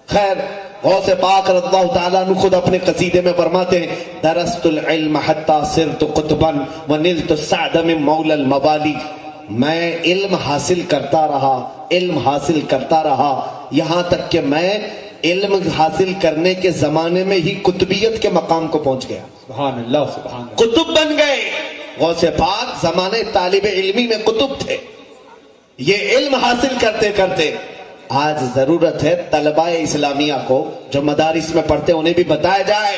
خیر غوث پاک رضی اللہ تعالیٰ عنہ خود اپنے قصیدے میں فرماتے ہیں درست العلم حتی صرت قطبا ونلت السعد من مولا الموالی، میں علم حاصل کرتا رہا، علم حاصل کرتا رہا، یہاں تک کہ میں علم حاصل کرنے کے زمانے میں ہی قطبیت کے مقام کو پہنچ گیا، سبحان اللہ سبحان اللہ۔ قطب بن گئے۔ غوث پاک زمانے طالب علمی میں قطب تھے، یہ علم حاصل کرتے کرتے آج ضرورت ہے طلباء اسلامیہ کو جو مدارس میں پڑھتے انہیں بھی بتایا جائے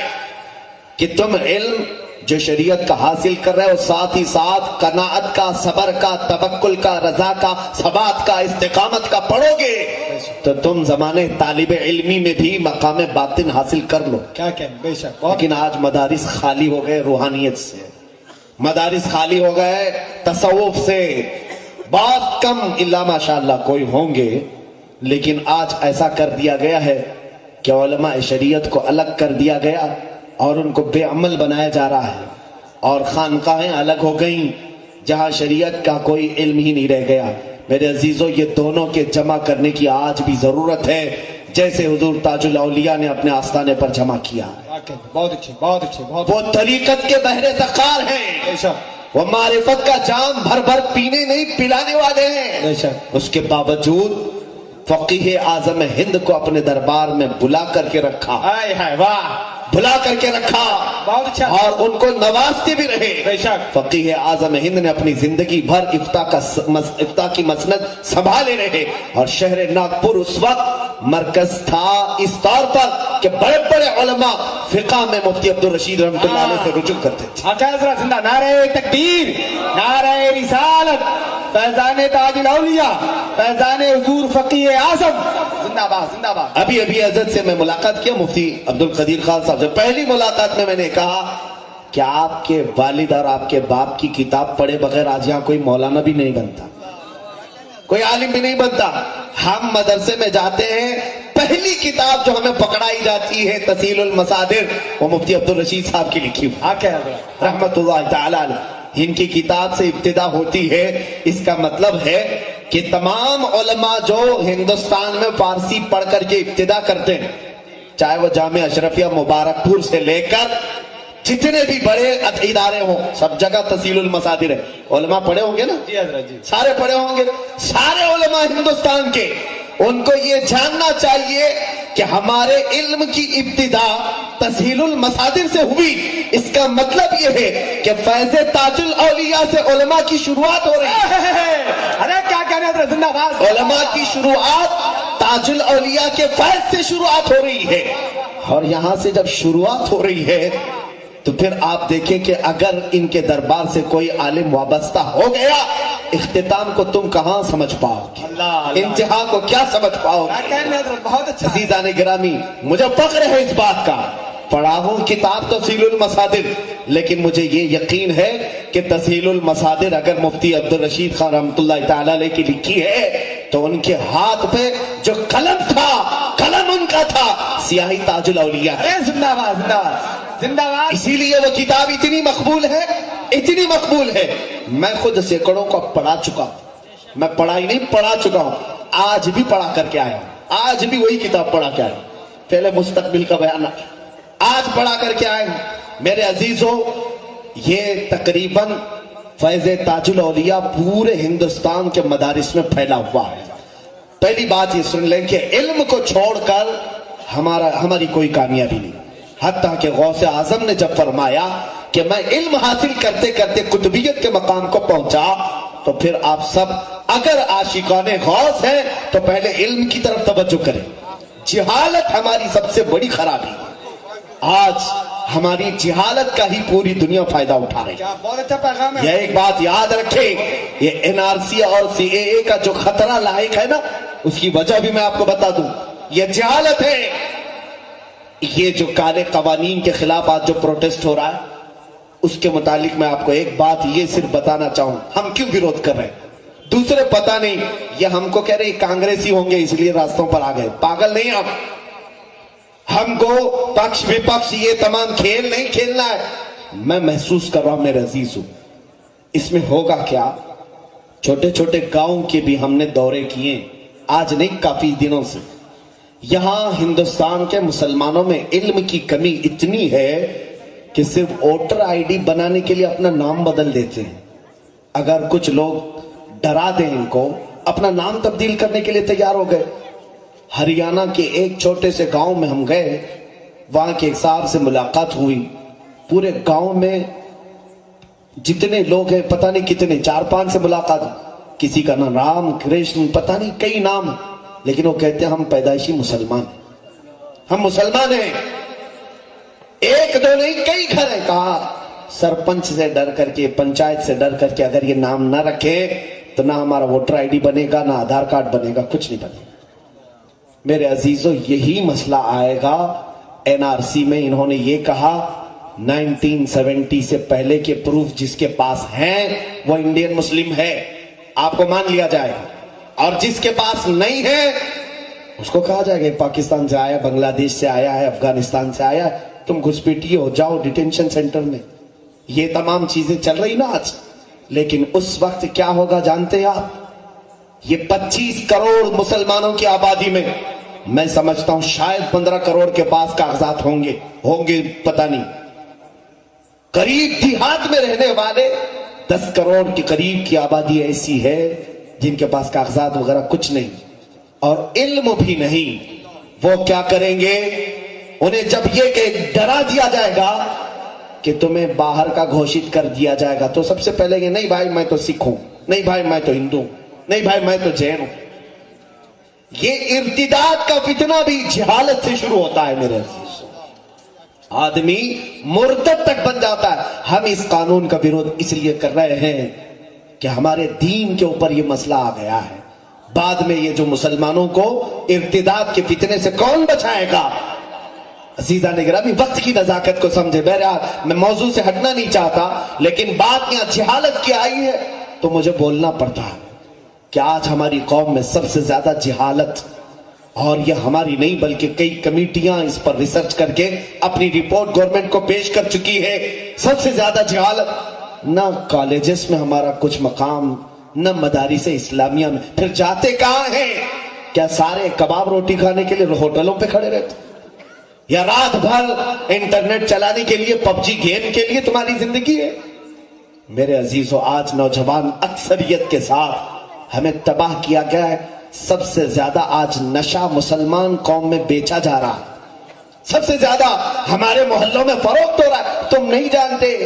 کہ تم علم جو شریعت کا حاصل کر رہے ہو ساتھ ہی ساتھ قناعت کا، صبر کا، توکل کا، رضا کا، ثبات کا، استقامت کا پڑھو گے تو تم زمانے طالب علمی میں بھی مقام باطن حاصل کر لو۔ کیا کہنے بے شک بہت۔ لیکن آج مدارس خالی ہو گئے روحانیت سے، مدارس خالی ہو گئے تصوف سے، بہت کم الا ماشاءاللہ کوئی ہوں گے، لیکن آج ایسا کر دیا گیا ہے کہ علماء شریعت کو الگ کر دیا گیا اور ان کو بے عمل بنایا جا رہا ہے، اور خانقاہیں الگ ہو گئیں جہاں شریعت کا کوئی علم ہی نہیں رہ گیا۔ میرے عزیزوں یہ دونوں کے جمع کرنے کی آج بھی ضرورت ہے، جیسے حضور تاج الاولیاء نے اپنے آستانے پر جمع کیا۔ بہت اچھے بہت اچھے بہت۔ وہ طریقت کے بحر ذخار ہیں، بے شک وہ معرفت کا جام بھر بھر پینے نہیں پلانے والے ہیں، بے شک۔ اس کے باوجود فقیہ اعظم ہند کو اپنے دربار میں بلا کر کے رکھا، ہائے ہائے واہ، بلا کر کے رکھا بہت اچھا، اور ان کو نوازتے بھی رہے۔ بے شک۔ فقیہ اعظم ہند نے اپنی زندگی بھر افتاء کی مسند سنبھالے رہے، اور شہر ناگپور اس وقت مرکز تھا اس طور پر کہ بڑے بڑے علماء فقہ میں مفتی عبد الرشید رحمۃ اللہ علیہ سے رجوع کرتے تھے۔ آقا حضرت زندہ، نعرہ تکبیر، نعرہ رسالت، فیضان تاج الاولیاء، فیضان حضور فقیہ اعظم، زندہ باد زندہ باد۔ ابھی حضرت سے میں ملاقات کیا مفتی عبد القدیر خان صاحب سے، پہلی ملاقات میں نے کہا کہ آپ کے والد اور آپ کے باپ کی کتاب پڑھے بغیر آج یہاں کوئی مولانا بھی نہیں بنتا، کوئی عالم بھی نہیں بنتا۔ ہم مدرسے میں جاتے ہیں، پہلی کتاب جو ہمیں پکڑائی جاتی ہے تسہیل المصادر، وہ مفتی عبد الرشید صاحب کی لکھی ہوئی آقا حضرت رحمت اللہ تعالی علیہ، ان کی کتاب سے ابتدا ہوتی ہے۔ اس کا مطلب ہے کہ تمام علماء جو ہندوستان میں فارسی پڑھ کر کے ابتدا کرتے ہیں، چاہے وہ جامعہ اشرفیہ مبارکپور سے لے کر جتنے بھی بڑے ادارے ہوں، سب جگہ تسہیل المصادر ہے. علماء پڑھے ہوں گے نا؟ جی حضرت جی. سارے پڑھے ہوں گے. سارے علماء ہندوستان کے، ان کو یہ جاننا چاہیے کہ ہمارے علم کی ابتدا تسہیل المصادر سے ہوئی. اس کا مطلب یہ ہے کہ فیض تاج الاولیاء سے علماء کی شروعات ہو رہی ہے. ارے کیا کہنے حضرت، زندہ باد. علماء کی شروعات تاج الاولیاء کے فیض سے شروعات ہو رہی ہے. اور یہاں سے جب شروعات ہو رہی ہے تو پھر آپ دیکھیں کہ اگر ان کے دربار سے کوئی عالم وابستہ ہو گیا، اختتام کو تم کہاں سمجھ پاؤ گے؟ انتہا کو کیا سمجھ پاؤ کیا گے؟ کہنے حضرت، بہت اچھا. عزیزان گرامی، مجھے فخر ہے اس بات کا، پڑھا ہوں کتاب تسہیل المصادر، لیکن مجھے یہ یقین ہے کہ تسہیل المصادر اگر مفتی عبدالرشید خان رحمۃ اللہ تعالی علیہ کی لکھی ہے تو ان کے ہاتھ پہ جو قلم تھا، قلم ان کا تھا سیاہی تاج الاولیاء. ارے زندہ باد، زندہ باد، زندہ باد. اسی لیے وہ کتاب اتنی مقبول ہے، اتنی مقبول ہے. میں خود سینکڑوں کو پڑھا چکا ہوں. میں پڑھا ہی نہیں، پڑھا چکا ہوں. آج بھی پڑھا کر کے آیا ہوں، آج بھی وہی کتاب پڑھا کے آیا ہوں. پہلے مستقبل کا بیان آج پڑھا کر کے آئے ہیں. میرے عزیزوں، یہ تقریباً فیض تاج الاولیاء پورے ہندوستان کے مدارس میں پھیلا ہوا ہے. پہلی بات یہ سن لیں کہ علم کو چھوڑ کر ہماری کوئی کامیابی نہیں. حتیٰ کہ غوث اعظم نے جب فرمایا کہ میں علم حاصل کرتے کرتے قطبیت کے مقام کو پہنچا، تو پھر آپ سب اگر عاشقان غوث ہیں تو پہلے علم کی طرف توجہ کریں. جہالت ہماری سب سے بڑی خرابی ہے. آج ہماری جہالت کا ہی پوری دنیا فائدہ اٹھا رہی ہے. کیا بہت اچھا پیغام ہے. یہ ایک بات یاد رکھیں، یہ NRC اور CAA کا جو خطرہ لاحق ہے نا، اس کی وجہ بھی میں آپ کو بتا دوں، یہ جہالت ہے. یہ جو کالے قوانین کے خلاف آج جو پروٹیسٹ ہو رہا ہے، اس کے متعلق میں آپ کو ایک بات یہ صرف بتانا چاہوں، ہم کیوں ویروਧ کر رہے ہیں. دوسرے پتہ نہیں، یہ ہم کو کہہ رہے کانگریسی ہوں گے اس لیے راستوں پر آ گئے. پاگل نہیں ہم کو پکش وپکش یہ تمام کھیل نہیں کھیلنا ہے. میں محسوس کر رہا ہوں میرے عزیزوں، اس میں ہوگا کیا. چھوٹے چھوٹے گاؤں کے بھی ہم نے دورے کیے، آج نہیں کافی دنوں سے. یہاں ہندوستان کے مسلمانوں میں علم کی کمی اتنی ہے کہ صرف ووٹر ID بنانے کے لیے اپنا نام بدل دیتے ہیں. اگر کچھ لوگ ڈرا دیں ان کو، اپنا نام تبدیل کرنے کے لیے تیار ہو گئے. ہریانہ کے ایک چھوٹے سے گاؤں میں ہم گئے، وہاں کے ایک صاحب سے ملاقات ہوئی. پورے گاؤں میں جتنے لوگ ہیں پتہ نہیں کتنے، 4-5 سے ملاقات. کسی کا نام رام کرشن پتہ نہیں کئی نام، لیکن وہ کہتے ہیں ہم پیدائشی مسلمان ہیں، ہم مسلمان ہیں. ایک دو نہیں، کئی گھر ہیں. کہا سرپنچ سے ڈر کر کے، پنچایت سے ڈر کر کے اگر یہ نام نہ رکھے تو نہ ہمارا ووٹر ID بنے گا، نہ آدھار کارڈ بنے گا، کچھ نہیں بنے گا. میرے عزیزوں، یہی مسئلہ آئے گا. NRC میں انہوں نے یہ کہا 1970 سے پہلے کے پروف جس کے پاس ہیں وہ انڈین مسلم ہے، آپ کو مان لیا جائے گا. اور جس کے پاس نہیں ہے اس کو کہا جائے گا پاکستان سے آیا، بنگلہ دیش سے آیا ہے، افغانستان سے آیا ہے، تم گھسپیٹیے ہو جاؤ ڈیٹینشن سینٹر میں. یہ تمام چیزیں چل رہی نا آج. لیکن اس وقت کیا ہوگا جانتے ہیں آپ؟ یہ 25 کروڑ مسلمانوں کی آبادی میں میں سمجھتا ہوں شاید 15 کروڑ کے پاس کاغذات ہوں گے پتہ نہیں. قریب دیہات میں رہنے والے 10 کروڑ کے قریب کی آبادی ایسی ہے جن کے پاس کاغذات وغیرہ کچھ نہیں اور علم بھی نہیں. وہ کیا کریں گے؟ انہیں جب یہ کہ ڈرا دیا جائے گا کہ تمہیں باہر کا گھوشت کر دیا جائے گا تو سب سے پہلے یہ نہیں بھائی میں تو سکھ ہوں، نہیں بھائی میں تو ہندو ہوں، نہیں بھائی میں تو جین ہوں. یہ ارتداد کا فتنہ بھی جہالت سے شروع ہوتا ہے میرے عزیز. آدمی مرتد تک بن جاتا ہے. ہم اس قانون کا ویروਧ اس لیے کر رہے ہیں کہ ہمارے دین کے اوپر یہ مسئلہ آ گیا ہے. بعد میں یہ جو مسلمانوں کو ارتداد کے فتنے سے کون بچائے گا؟ عزیزان گرامی، وقت کی نزاکت کو سمجھے. بہرحال میں موضوع سے ہٹنا نہیں چاہتا، لیکن بات یہاں جہالت کی آئی ہے تو مجھے بولنا پڑتا ہے کہ آج ہماری قوم میں سب سے زیادہ جہالت، اور یہ ہماری نہیں بلکہ کئی کمیٹیاں اس پر ریسرچ کر کے اپنی رپورٹ گورنمنٹ کو پیش کر چکی ہے. سب سے زیادہ جہالت، نہ کالجز میں ہمارا کچھ مقام، نہ مدارس اسلامیہ میں. پھر جاتے کہاں ہیں؟ کیا سارے کباب روٹی کھانے کے لیے ہوٹلوں پہ کھڑے رہتے یا رات بھر انٹرنیٹ چلانے کے لیے پب جی گیم کے لیے تمہاری زندگی ہے؟ میرے عزیزو آج نوجوان اکثریت کے ساتھ ہمیں تباہ کیا گیا ہے. سب سے زیادہ آج نشہ مسلمان قوم میں بیچا جا رہا ہے. سب سے زیادہ ہمارے محلوں میں فروخت ہو رہا ہے. تم نہیں جانتے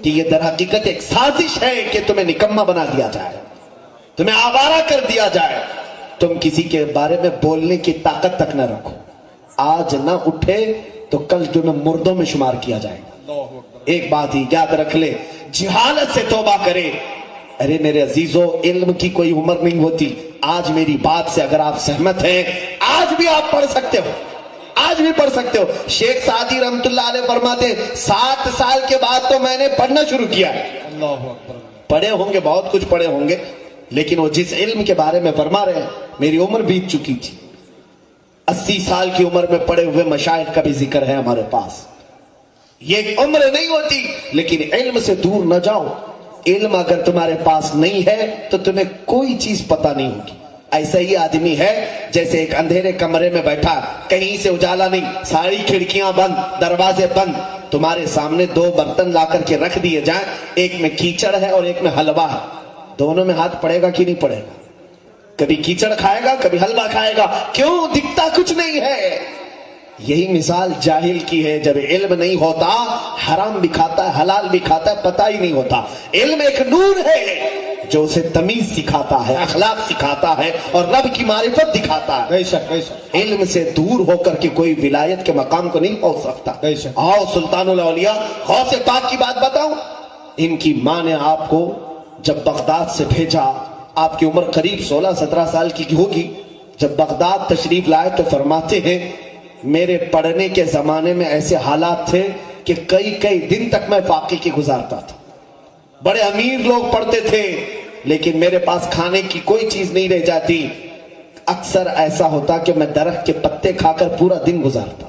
کہ یہ در حقیقت ایک سازش ہے کہ تمہیں نکما بنا دیا جائے, تمہیں آوارہ کر دیا جائے, تم کسی کے بارے میں بولنے کی طاقت تک نہ رکھو. آج نہ اٹھے تو کل تمہیں مردوں میں شمار کیا جائے گا. ایک بات ہی یاد رکھ لے, جہالت سے توبہ کرے. ارے میرے عزیزو, علم کی کوئی عمر نہیں ہوتی. آج میری بات سے اگر آپ سہمت ہیں, آج بھی آپ پڑھ سکتے ہو, آج بھی پڑھ سکتے ہو. شیخ سعدی رحمت اللہ علیہ فرماتے 7 سال کے بعد تو میں نے پڑھنا شروع کیا. پڑھے ہوں گے, بہت کچھ پڑھے ہوں گے, لیکن وہ جس علم کے بارے میں فرما رہے ہیں, میری عمر بیت چکی تھی. 80 سال کی عمر میں پڑے ہوئے مشائخ کا بھی ذکر ہے ہمارے پاس. یہ عمر نہیں ہوتی, لیکن علم سے دور نہ جاؤ. علم اگر تمہارے پاس نہیں ہے تو تمہیں کوئی چیز پتہ نہیں ہوگی. ایسا ہی آدمی ہے جیسے ایک اندھیرے کمرے میں بیٹھا, کہیں سے اجالا نہیں, ساری کھڑکیاں بند, دروازے بند. تمہارے سامنے 2 برتن لا کر کے رکھ دیے جائیں, ایک میں کیچڑ ہے اور ایک میں حلوہ ہے. دونوں میں ہاتھ پڑے گا کہ نہیں پڑے گا؟ کبھی کیچڑ کھائے گا, کبھی حلوہ کھائے گا. کیوں؟ دکھتا کچھ نہیں ہے. یہی مثال جاہل کی ہے. جب علم نہیں ہوتا, حرام بھی کھاتا ہے, حلال بھی کھاتا ہے, پتہ ہی نہیں ہوتا. علم ایک نور ہے جو اسے تمیز سکھاتا ہے, اخلاق سکھاتا ہے اور رب کی معرفت دکھاتا ہے. بے شک بے شک. علم سے دور ہو کر کے کوئی ولایت کے مقام کو نہیں پہنچ سکتا. بے شک. آؤ سلطان الاولیاء غوث پاک کی بات بتاؤں. ان کی ماں نے آپ کو جب بغداد سے بھیجا, آپ کی عمر قریب 16-17 سال کی ہوگی. جب بغداد تشریف لائے تو فرماتے ہیں میرے پڑھنے کے زمانے میں ایسے حالات تھے کہ کئی دن تک میں فاقے کی گزارتا تھا. بڑے امیر لوگ پڑھتے تھے لیکن میرے پاس کھانے کی کوئی چیز نہیں رہ جاتی. اکثر ایسا ہوتا کہ میں درخت کے پتے کھا کر پورا دن گزارتا.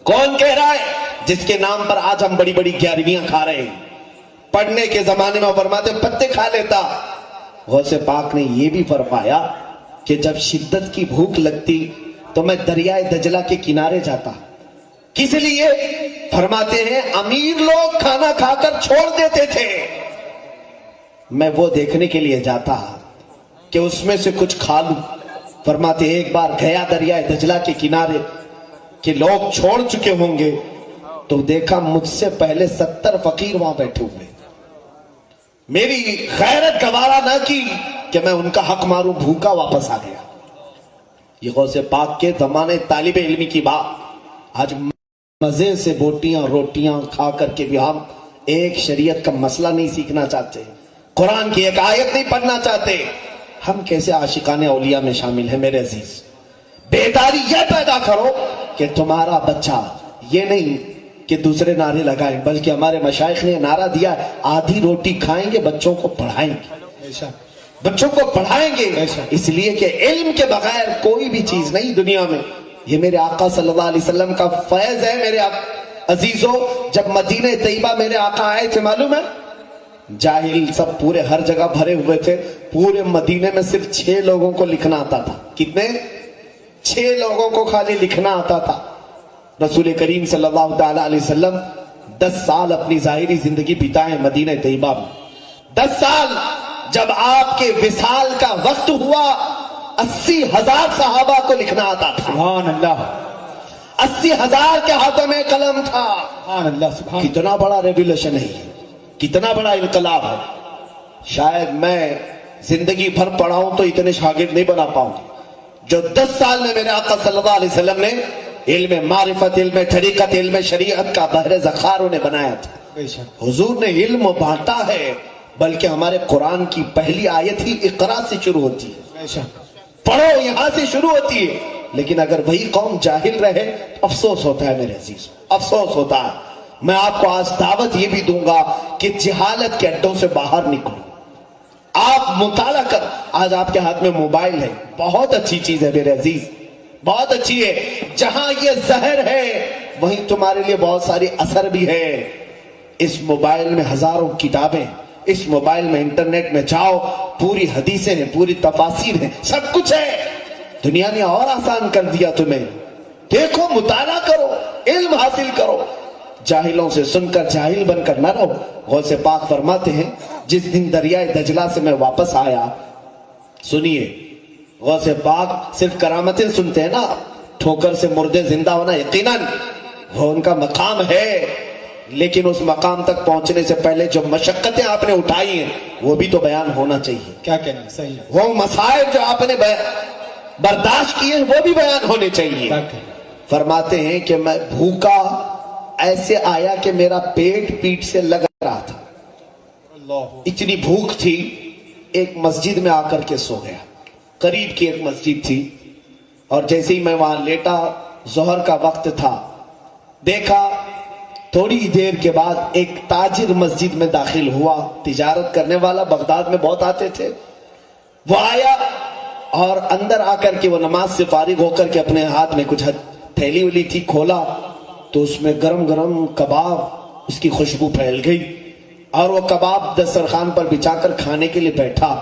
کون کہہ رہا ہے؟ جس کے نام پر آج ہم بڑی بڑی 11ویاں کھا رہے ہیں. پڑھنے کے زمانے میں فرماتے پتے کھا لیتا. غوث پاک نے یہ بھی فرمایا کہ جب شدت کی بھوک لگتی تو میں دریائے دجلہ کے کنارے جاتا. کس لیے؟ فرماتے ہیں امیر لوگ کھانا کھا کر چھوڑ دیتے تھے, میں وہ دیکھنے کے لیے جاتا کہ اس میں سے کچھ کھا لوں. فرماتے ایک بار گیا دریائے دجلہ کے کنارے کہ لوگ چھوڑ چکے ہوں گے, تو دیکھا مجھ سے پہلے 70 فقیر وہاں بیٹھے ہوئے. میری غیرت گوارا نہ کی کہ میں ان کا حق ماروں, بھوکا واپس آ گیا. یہ غوث پاک کے زمانے طالب علمی کی بات. آج مزے سے بوٹیاں روٹیاں کھا کر کے بھی ہم ایک شریعت کا مسئلہ نہیں سیکھنا چاہتے, قرآن کی ایک آیت نہیں پڑھنا چاہتے. ہم کیسے عاشقان اولیاء میں شامل ہیں؟ میرے عزیز, بیداری یہ پیدا کرو کہ تمہارا بچہ یہ نہیں کہ دوسرے نعرے لگائیں, بلکہ ہمارے مشائخ نے نعرہ دیا آدھی روٹی کھائیں گے, بچوں کو پڑھائیں گے, بچوں کو پڑھائیں گے. اس لیے کہ علم کے بغیر کوئی بھی چیز نہیں دنیا میں. یہ میرے آقا صلی اللہ علیہ وسلم کا فیض ہے. میرے عزیزو, جب مدینہ طیبہ میرے آقا آئے تھے, معلوم ہے جاہل سب پورے ہر جگہ بھرے ہوئے تھے. پورے مدینے میں صرف 6 لوگوں کو لکھنا آتا تھا. کتنے؟ 6 لوگوں کو خالی لکھنا آتا تھا. رسول کریم صلی اللہ تعالی علیہ وسلم 10 سال اپنی ظاہری زندگی بتائے مدینہ طیبہ میں. 10 سال. جب آپ کے وصال کا وقت ہوا 80,000 صحابہ کو لکھنا آتا تھا. سبحان اللہ. 80,000 کے ہاتھوں میں قلم تھا. سبحان اللہ. سبحان. کتنا بڑا ریولیوشن ہے, کتنا بڑا انقلاب ہے. شاید میں زندگی بھر پڑھاؤں تو اتنے شاگرد نہیں بنا پاؤں جو 10 سال میں میرے آقا صلی اللہ علیہ وسلم نے علم معرفت, علم طریقت, علم شریعت کا بحر ذخار انہیں بنایا تھا. حضور نے علم بانٹا ہے, بلکہ ہمارے قرآن کی پہلی آیت ہی اقرا سے شروع ہوتی ہے. پڑھو, یہاں سے شروع ہوتی ہے. لیکن اگر وہی قوم جاہل رہے تو افسوس ہوتا ہے میرے عزیز, افسوس ہوتا ہے. میں آپ کو آج دعوت یہ بھی دوں گا کہ جہالت کے اڈوں سے باہر نکلو. آپ مطالعہ کر. آج آپ کے ہاتھ میں موبائل ہے, بہت اچھی چیز ہے میرے عزیز, بہت اچھی ہے. جہاں یہ زہر ہے وہیں تمہارے لیے بہت ساری اثر بھی ہے. اس موبائل میں ہزاروں کتابیں, اس موبائل میں انٹرنیٹ میں جاؤ، پوری حدیثیں ہیں، پوری تفاسیر ہیں، سب کچھ ہے۔ دنیا نے اور آسان کر دیا تمہیں۔ دیکھو، مطالعہ کرو، علم حاصل کرو، جاہلوں سے سن کر جاہل بن کر نہ رہو۔ غوث پاک فرماتے ہیں جس دن دریائے دجلہ سے میں واپس آیا، سنیے، غوث پاک صرف کرامتیں سنتے ہیں نا، ٹھوکر سے مردے زندہ ہونا یقیناً وہ ان کا مقام ہے، لیکن اس مقام تک پہنچنے سے پہلے جو مشقتیں آپ نے اٹھائی ہیں وہ بھی تو بیان ہونا چاہیے۔ کیا کہنا صحیح ہے، وہ مسائل جو آپ نے برداشت کیے ہیں وہ بھی بیان ہونے چاہیے۔ کیا کہنا، فرماتے ہیں کہ میں بھوکا ایسے آیا کہ میرا پیٹ سے لگ رہا تھا، اللہ، اتنی بھوک تھی، ایک مسجد میں آ کر کے سو گیا۔ قریب کی ایک مسجد تھی، اور جیسے ہی میں وہاں لیٹا، ظہر کا وقت تھا، دیکھا تھوڑی دیر کے بعد ایک تاجر مسجد میں داخل ہوا، تجارت کرنے والا، بغداد میں بہت آتے تھے۔ وہ آیا اور اندر آ کر کے وہ نماز سے فارغ ہو کر کے اپنے ہاتھ میں کچھ تھیلی ولی تھی، کھولا تو اس میں گرم گرم کباب، اس کی خوشبو پھیل گئی، اور وہ کباب دسترخوان پر بچھا کر کھانے کے لیے بیٹھا۔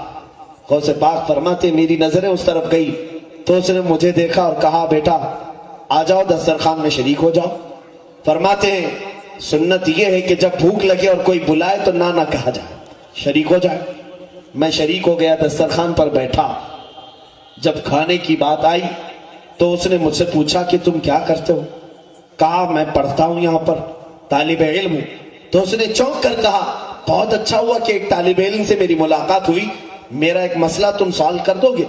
غوث پاک فرماتے میری نظریں اس طرف گئی تو اس نے مجھے دیکھا اور کہا بیٹا آ جاؤ دسترخوان میں شریک ہو جاؤ۔ فرماتے ہیں سنت یہ ہے کہ جب بھوک لگے اور کوئی بلائے تو نہ کہا جائے، شریک ہو جائے۔ میں شریک ہو گیا، دسترخوان پر بیٹھا۔ جب کھانے کی بات آئی تو اس نے مجھ سے پوچھا کہ تم کیا کرتے ہو؟ کہا میں پڑھتا ہوں، یہاں پر طالب علم ہوں۔ تو اس نے چونک کر کہا بہت اچھا ہوا کہ ایک طالب علم سے میری ملاقات ہوئی، میرا ایک مسئلہ تم سالو کر دو گے،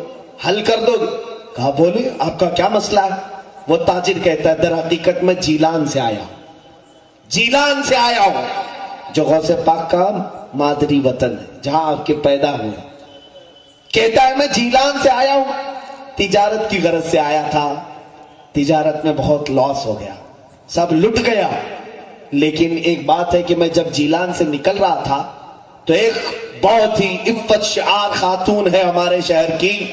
حل کر دو گے؟ کہا بولے آپ کا کیا مسئلہ ہے؟ وہ تاجر کہتا ہے در حقیقت میں جیلان سے آیا ہوں، جو غوث پاک کا مادری وطن ہے، جہاں آپ کے پیدا ہوئے۔ کہتا ہے میں جیلان سے آیا ہوں، تجارت کی غرض سے آیا تھا، تجارت میں بہت لاس ہو گیا، سب لٹ گیا، لیکن ایک بات ہے کہ میں جب جیلان سے نکل رہا تھا تو ایک بہت ہی عفت شعار خاتون ہے ہمارے شہر کی،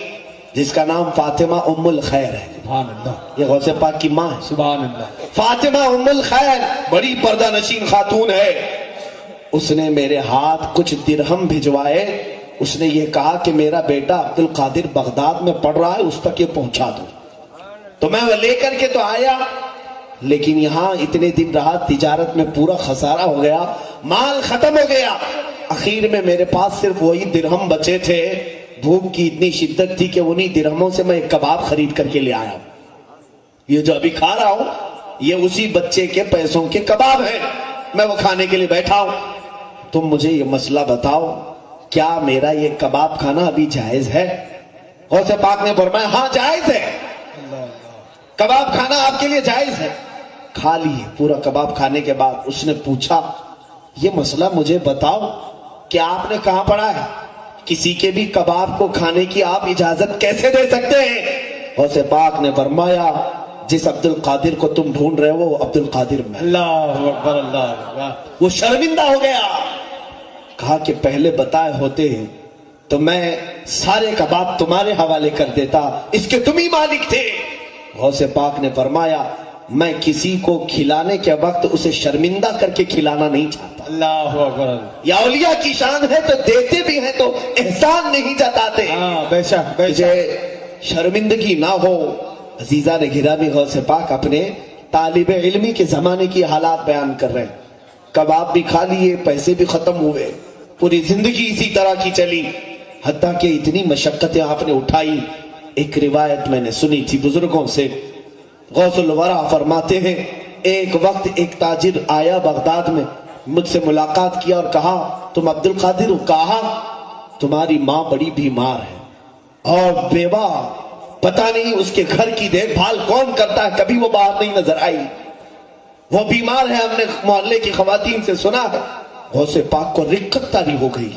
جس کا نام فاطمہ ام الخیر ہے۔ سبحان اللہ، یہ غوث پاک کی ماں ہے، سبحان اللہ، فاطمہ ام الخیر، بڑی پردہ نشین خاتون ہے۔ اس نے میرے ہاتھ کچھ درہم بھجوائے، اس نے یہ کہا کہ میرا بیٹا عبد القادر بغداد میں پڑھ رہا ہے، اس تک یہ پہنچا دو۔ تو میں وہ لے کر کے تو آیا، لیکن یہاں اتنے دن رہا، تجارت میں پورا خسارہ ہو گیا، مال ختم ہو گیا، اخیر میں میرے پاس صرف وہی درہم بچے تھے۔ بھوک کی اتنی شدت تھی کہ انہی درہموں سے میں ایک کباب خرید کر کے لے آیا ہوں۔ یہ جو ابھی کھا رہا ہوں یہ اسی بچے کے پیسوں کے کباب ہیں، میں وہ کھانے کے لیے بیٹھا ہوں۔ تم مجھے یہ مسئلہ بتاؤ، کیا میرا یہ کباب کھانا ابھی جائز ہے؟ غوث پاک نے فرمایا ہاں جائز ہے، کباب کھانا آپ کے لیے جائز ہے۔ کھا لیے، پورا کباب کھانے کے بعد اس نے پوچھا یہ مسئلہ مجھے بتاؤ کہ آپ نے کہاں پڑھا ہے، کسی کے بھی کباب کو کھانے کی آپ اجازت کیسے دے سکتے ہیں؟ غوث پاک نے فرمایا جس عبد القادر کو تم ڈھونڈ رہے ہو وہ عبد القادر میں۔ اللہ اکبر، اللہ اکبر۔ وہ شرمندہ ہو گیا، کہا کہ پہلے بتائے ہوتے ہیں تو میں سارے کباب تمہارے حوالے کر دیتا، اس کے تم ہی مالک تھے۔ غوث پاک نے فرمایا میں کسی کو کھلانے کے وقت اسے شرمندہ کر کے کھلانا نہیں چاہتا۔ اللہ اکبر، یا اولیاء کی شان ہے تو دیتے بھی ہیں تو احسان نہیں جتاتے، ہاں بے شک بے شک، تجھے شرمندگی نہ ہو۔ عزیزان گرامی، غوث پاک اپنے طالب علمی کے زمانے کی حالات بیان کر رہے ہیں۔ کباب بھی کھا لیے، پیسے بھی ختم ہوئے، پوری زندگی اسی طرح کی چلی، حتیٰ کہ اتنی مشقتیں آپ نے اٹھائی۔ ایک روایت میں نے سنی تھی بزرگوں سے، غوث الورا فرماتے ہیں ایک وقت ایک تاجر آیا بغداد میں، مجھ سے ملاقات کیا اور کہا تم عبد القادر ہو؟ کہا تمہاری ماں بڑی بیمار ہے اور بیوہ، پتہ نہیں اس کے گھر کی دیکھ بھال کون کرتا ہے، کبھی وہ باہر نہیں نظر آئی، وہ بیمار ہے، ہم نے محلے کی خواتین سے سنا ہے۔ غوث پاک کو رقت طاری ہو گئی،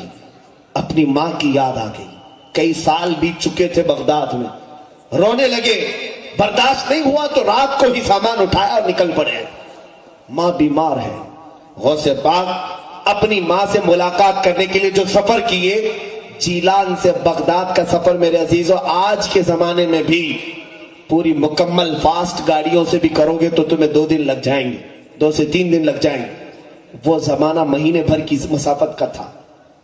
اپنی ماں کی یاد آ گئی، کئی سال بیت چکے تھے بغداد میں، رونے لگے، برداشت نہیں ہوا تو رات کو ہی سامان اٹھایا اور نکل پڑے، ماں بیمار ہے۔ غوث پاک اپنی ماں سے ملاقات کرنے کے لیے جو سفر کیے، جیلان سے بغداد کا سفر میرے عزیزو آج کے زمانے میں بھی پوری مکمل فاسٹ گاڑیوں سے بھی کرو گے تو تمہیں 2 دن لگ جائیں گے، 2 سے 3 دن لگ جائیں گے۔ وہ زمانہ مہینے بھر کی مسافت کا تھا،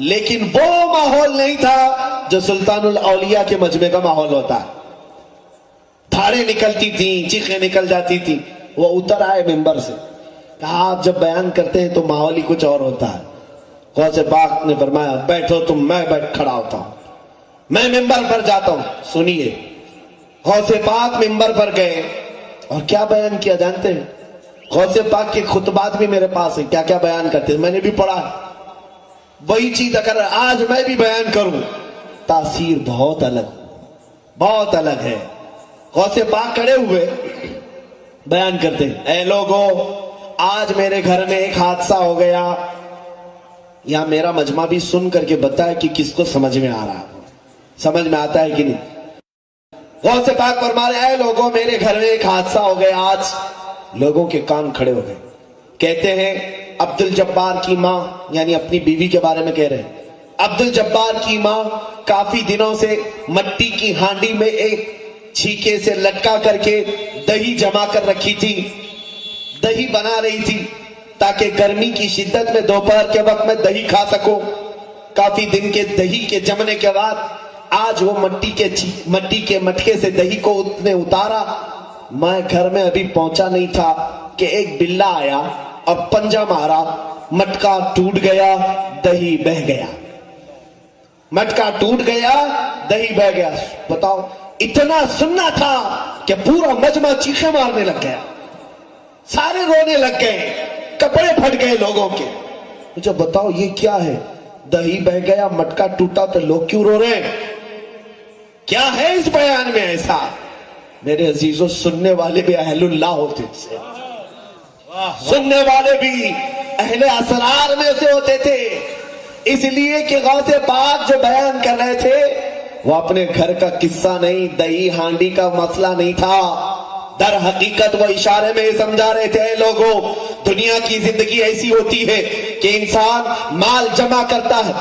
لیکن وہ ماحول نہیں تھا جو سلطان الاولیاء کے مجمع کا ماحول ہوتا ہے. دھاڑیں نکلتی تھیں, چیخیں نکل جاتی تھی. وہ اتر آئے ممبر سے, کہا آپ جب بیان کرتے ہیں تو ماحول ہی کچھ اور ہوتا ہے. غوث پاک نے فرمایا بیٹھو تم, میں بیٹھ کھڑا ہوتا ہوں, میں ممبر پر جاتا ہوں. سنیے, غوث پاک ممبر پر گئے اور کیا بیان کیا جانتے ہیں؟ غوث پاک کے خطبات بھی میرے پاس ہیں, کیا کیا بیان کرتے ہیں میں نے بھی پڑھا. وہی چیز اگر آج میں بھی بیان کروں, تاثیر بہت الگ ہے. غوث پاک کھڑے ہوئے بیان کرتے ہیں, اے لوگوں, آج میرے گھر میں ایک حادثہ ہو گیا. یا میرا مجمع بھی سن کر کے بتائے کہ کس کو سمجھ میں آ رہا, سمجھ میں آتا ہے کہ نہیں. غوث پاک فرما رہے, اے لوگوں, میرے گھر میں ایک حادثہ ہو گیا آج. لوگوں کے کان کھڑے ہو گئے. کہتے ہیں عبد الجبار کی ماں, یعنی اپنی بیوی کے بارے میں کہہ رہے ہیں, عبد الجبار کی ماں کافی دنوں سے مٹی کی ہانڈی میں ایک چھیکے سے لٹکا کر کے دہی جما کر رکھی تھی. دہی بنا رہی تھی تاکہ گرمی کی شدت میں دوپہر کے وقت میں دہی کھا سکو. کافی دن کے دہی کے جمنے کے بعد آج وہ مٹی کے مٹکے سے دہی کو نے اتارا. میں گھر میں ابھی پہنچا نہیں تھا کہ ایک بلا آیا اور پنجہ مارا, مٹکا ٹوٹ گیا, دہی بہ گیا. مٹکا ٹوٹ گیا, دہی بہ گیا. بتاؤ, اتنا سننا تھا کہ پورا مجمع چیخیں مارنے لگ گیا, سارے رونے لگ گئے, کپڑے پھٹ گئے لوگوں کے. مجھے بتاؤ یہ کیا ہے؟ دہی بہ گیا, مٹکا ٹوٹا, تو لوگ کیوں رو رہے ہیں؟ کیا ہے اس بیان میں ایسا؟ میرے عزیزوں, سننے والے بھی اہل اللہ ہوتے تھے, سننے والے بھی اہل اسرار میں سے ہوتے تھے. اس لیے کہ غوث پاک جو بیان کر رہے تھے وہ اپنے گھر کا قصہ نہیں, دہی ہانڈی کا مسئلہ نہیں تھا. در حقیقت وہ اشارے میں سمجھا رہے تھے, اے لوگوں, دنیا کی زندگی ایسی ہوتی ہے کہ انسان مال جمع کرتا ہے,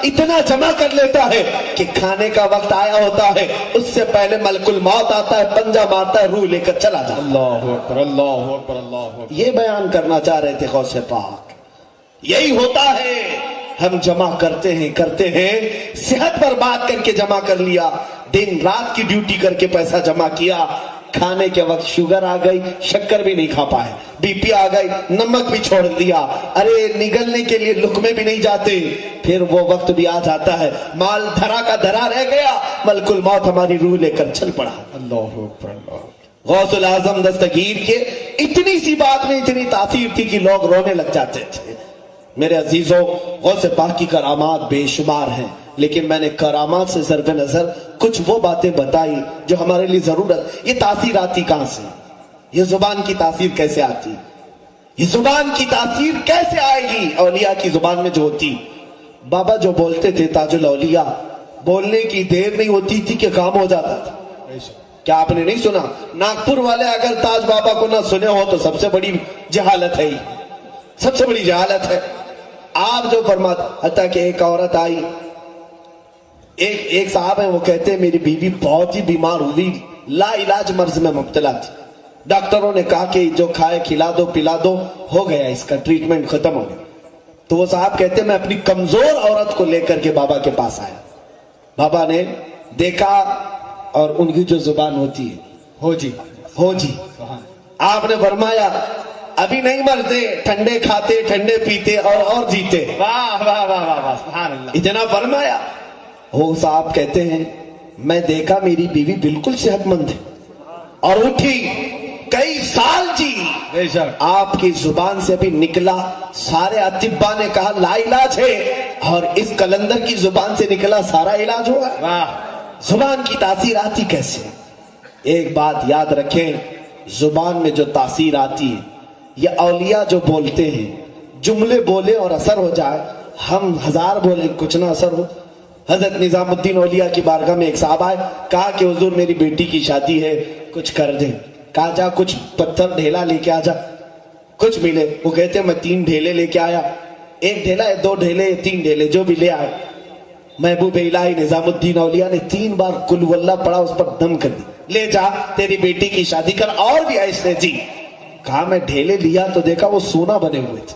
اتنا جمع کر لیتا ہے کہ کھانے کا وقت آیا ہوتا ہے, اس سے پہلے ملک الموت آتا ہے, پنجہ مارتا ہے, روح لے کر چلا جاتا ہے. اللہ اکبر, اللہ اکبر, اللہ اکبر. یہ بیان کرنا چاہ رہے تھے غوث پاک. یہی ہوتا ہے, ہم جمع کرتے ہیں, صحت پر بات کر کے جمع کر لیا, دن رات کی ڈیوٹی کر کے پیسہ جمع کیا, کھانے کے وقت شوگر آ گئی, شکر بھی نہیں کھا پائے, بی پی آ گئی, نمک بھی چھوڑ دیا, ارے نگلنے کے لیے لقمے بھی نہیں جاتے, پھر وہ وقت بھی آ جاتا ہے, مال دھرا کا دھرا رہ گیا, ملک الموت ہماری روح لے کر چل پڑا. اللہ اکبر, اللہ. غوث الاعظم دستگیر کے اتنی سی بات میں اتنی تاثیر تھی کہ لوگ رونے لگ جاتے تھے. میرے عزیزوں, غوث پاک کی کرامات بے شمار ہیں, لیکن میں نے کرامات سے ضرب نظر کچھ وہ باتیں بتائی جو ہمارے لیے ضرورت. یہ تاثیر آتی کہاں سے؟ یہ زبان کی تاثیر کیسے آتی؟ یہ زبان کی تاثیر کیسے آئے گی؟ اولیاء کی زبان میں جو ہوتی. بابا جو بولتے تھے تاج الاولیاء, بولنے کی دیر نہیں ہوتی تھی کہ کام ہو جاتا تھا. کیا آپ نے نہیں سنا؟ ناگپور والے اگر تاج بابا کو نہ سنے ہو تو سب سے بڑی جہالت ہے, سب سے بڑی جہالت ہے. آپ جو فرماتے, حتیٰ کہ ایک عورت آئی, ایک صاحب ہیں, وہ کہتے ہیں میری بیوی بہت ہی بیمار ہوئی, لا علاج مرض میں مبتلا تھی. ڈاکٹروں نے کہا کہ جو کھائے کھلا دو پلا دو, ہو گیا اس کا ٹریٹمنٹ ختم ہو گیا. تو وہ صاحب کہتے ہیں میں اپنی کمزور عورت کو لے کر کے بابا کے پاس آیا. بابا نے دیکھا اور ان کی جو زبان ہوتی ہے ہو جی, آپ نے فرمایا ابھی نہیں مرتے, ٹھنڈے کھاتے, ٹھنڈے پیتے اور جیتے. واہ واہ واہ واہ, سبحان اللہ. اتنا فرمایا. وہ صاحب کہتے ہیں میں دیکھا میری بیوی بالکل صحت مند ہے اور اٹھی, کئی سال جی. بے شک. آپ کی زبان سے بھی نکلا, سارے اطباء نے کہا لا علاج ہے, اور اس کلندر کی زبان سے نکلا سارا علاج ہوا. واہ. زبان کی تاثیر آتی کیسے؟ ایک بات یاد رکھیں, زبان میں جو تاثیر آتی ہے, یہ اولیاء جو بولتے ہیں, جملے بولے اور اثر ہو جائے, ہم ہزار بولے کچھ نہ اثر ہو. حضرت نظام الدین اولیاء کی بارگاہ میں ایک صاحب آئے, کہا کہ حضور میری بیٹی کی شادی ہے, کچھ کر دیں. کہا جا کچھ پتھر ڈھیلا لے کے آ جا. کچھ ملے, وہ کہتے میں 3 ڈھیلے لے کے آیا, 1 ڈھیلا 2 ڈھیلے 3 ڈھیلے جو بھی لے آئے. محبوب الہی نظام الدین اولیاء نے 3 بار قل ہو اللہ پڑھا, اس پر دم کر دی, لے جا تیری بیٹی کی شادی کر. اور بھی ایسے جی. کہا میں ڈھیلے لیا تو دیکھا وہ سونا بنے ہوئے تھے.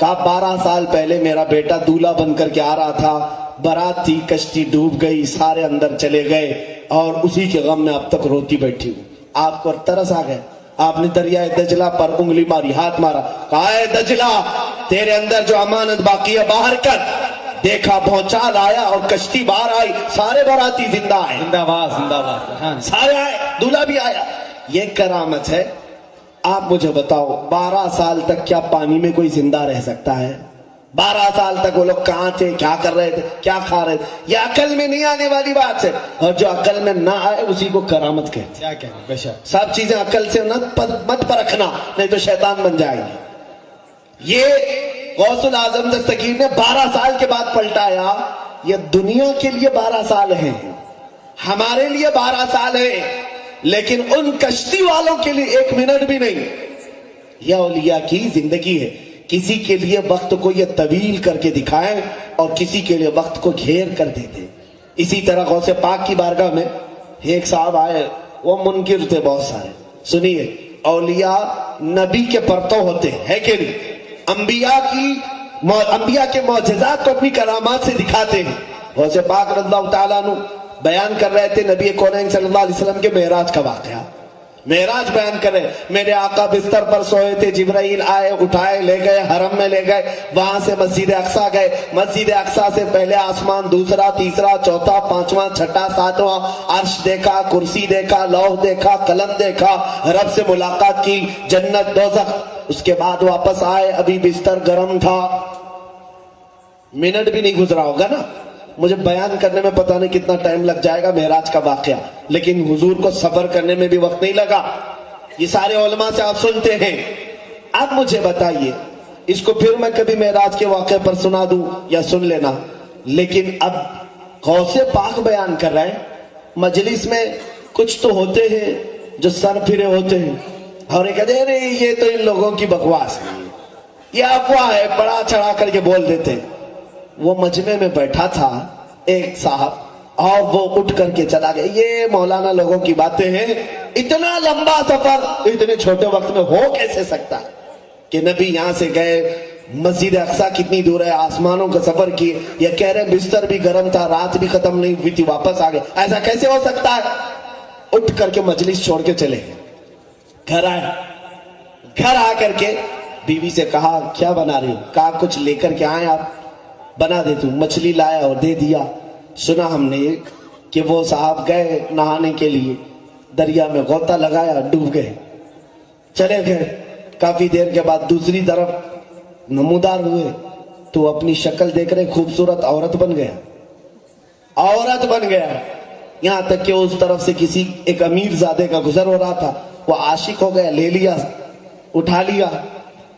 کہا 12 سال پہلے میرا بیٹا دولہا بن کر کے آ رہا تھا، برات تھی، کشتی ڈوب گئی، سارے اندر چلے گئے اور اسی کے غم میں اب تک روتی بیٹھی ہوں۔ آپ کو ترس آ گئے، آپ نے دریائے دجلہ پر انگلی ماری، ہاتھ مارا، کہا اے دجلہ تیرے اندر جو امانت باقی ہے باہر کر۔ دیکھا بھونچال آیا اور کشتی باہر آئی، سارے باراتی زندہ آئے، زندہ باد زندہ باد۔ سارے آئے، دولہا بھی آیا۔ یہ کرامت ہے۔ آپ مجھے بتاؤ 12 سال تک کیا پانی میں کوئی زندہ رہ سکتا ہے؟ 12 سال تک وہ لوگ کہاں تھے، کیا کر رہے تھے، کیا کھا رہے تھے؟ یہ عقل میں نہیں آنے والی بات ہے، اور جو عقل میں نہ آئے اسی کو کرامت کہتے ہیں۔ کیا کہنا، بے شک۔ سب چیزیں عقل سے مت پرکھنا، نہیں تو شیطان بن جائے گی۔ یہ غوث العظم دستگیر نے 12 سال کے بعد پلٹایا۔ یہ دنیا کے لیے 12 سال ہیں، ہمارے لیے 12 سال ہیں، لیکن ان کشتی والوں کے لیے 1 منٹ بھی نہیں۔ یہ اولیاء کی زندگی ہے، کسی کے لیے وقت کو یہ طویل کر کے دکھائیں اور کسی کے لیے وقت کو گھیر کر دیتے۔ اسی طرح غوث پاک کی بارگاہ میں ایک صاحب آئے، وہ منکر تھے بہت سارے۔ سنیے، اولیاء نبی کے پرتو ہوتے ہیں کہ نہیں؟ انبیاء کے معجزات کو اپنی کرامات سے دکھاتے ہیں۔ غوث پاک رضی اللہ تعالیٰ عنہ بیان کر رہے تھے نبی کونین صلی اللہ علیہ وسلم کے معراج کا واقعہ۔ معراج بیان کرے، میرے آقا بستر پر سوئے تھے، جبرائیل آئے، اٹھائے، لے گئے، حرم میں لے گئے، وہاں سے مسجد اقصیٰ گئے، مسجد اقصیٰ سے پہلے آسمان، دوسرا، تیسرا، چوتھا، پانچواں، چھٹا، ساتواں، عرش دیکھا، کرسی دیکھا، لوح دیکھا، قلم دیکھا، رب سے ملاقات کی، جنت، دوزخ۔ اس کے بعد واپس آئے، ابھی بستر گرم تھا، منٹ بھی نہیں گزرا ہوگا نا، مجھے بیان کرنے میں پتہ نہیں کتنا ٹائم لگ جائے گا معراج کا واقعہ، لیکن حضور کو صبر کرنے میں بھی وقت نہیں لگا۔ یہ سارے علماء سے آپ سنتے ہیں۔ اب مجھے بتائیے، اس کو پھر میں کبھی معراج کے واقعے پر سنا دوں یا سن لینا، لیکن اب غوث پاک بیان کر رہے ہیں۔ مجلس میں کچھ تو ہوتے ہیں جو سر پھرے ہوتے ہیں اور یہ کہتے ہیں یہ تو ان لوگوں کی بکواس ہے، یہ افواہ ہے، بڑا چڑھا کر کے بول دیتے ہیں۔ وہ مجمع میں بیٹھا تھا ایک صاحب اور وہ اٹھ کر کے چلا گیا۔ یہ مولانا لوگوں کی باتیں ہیں، اتنا لمبا سفر اتنے چھوٹے وقت میں ہو کیسے سکتا کہ نبی یہاں سے گئے، مسجد اقصیٰ کتنی دور ہے، آسمانوں کا سفر کیے، یہ کہہ رہے بستر بھی گرم تھا، رات بھی ختم نہیں ہوئی تھی، واپس آ گئے، ایسا کیسے ہو سکتا ہے؟ اٹھ کر کے مجلس چھوڑ کے چلے گئے، گھر آئے، گھر آ کر کے بیوی سے کہا کیا بنا رہی ہو؟ کہا کچھ لے کر کے آئے آپ، بنا دے توں۔ مچھلی لایا اور دے دیا۔ سنا ہم نے کہ وہ صاحب گئے نہانے کے لیے، دریا میں غوطہ لگایا، ڈوب گئے، چلے گئے۔ کافی دیر کے بعد دوسری طرف نمودار ہوئے تو اپنی شکل دیکھ رہے، خوبصورت عورت بن گیا، عورت بن گیا۔ یہاں تک کہ اس طرف سے کسی ایک امیر زادے کا گزر ہو رہا تھا، وہ عاشق ہو گیا، لے لیا، اٹھا لیا،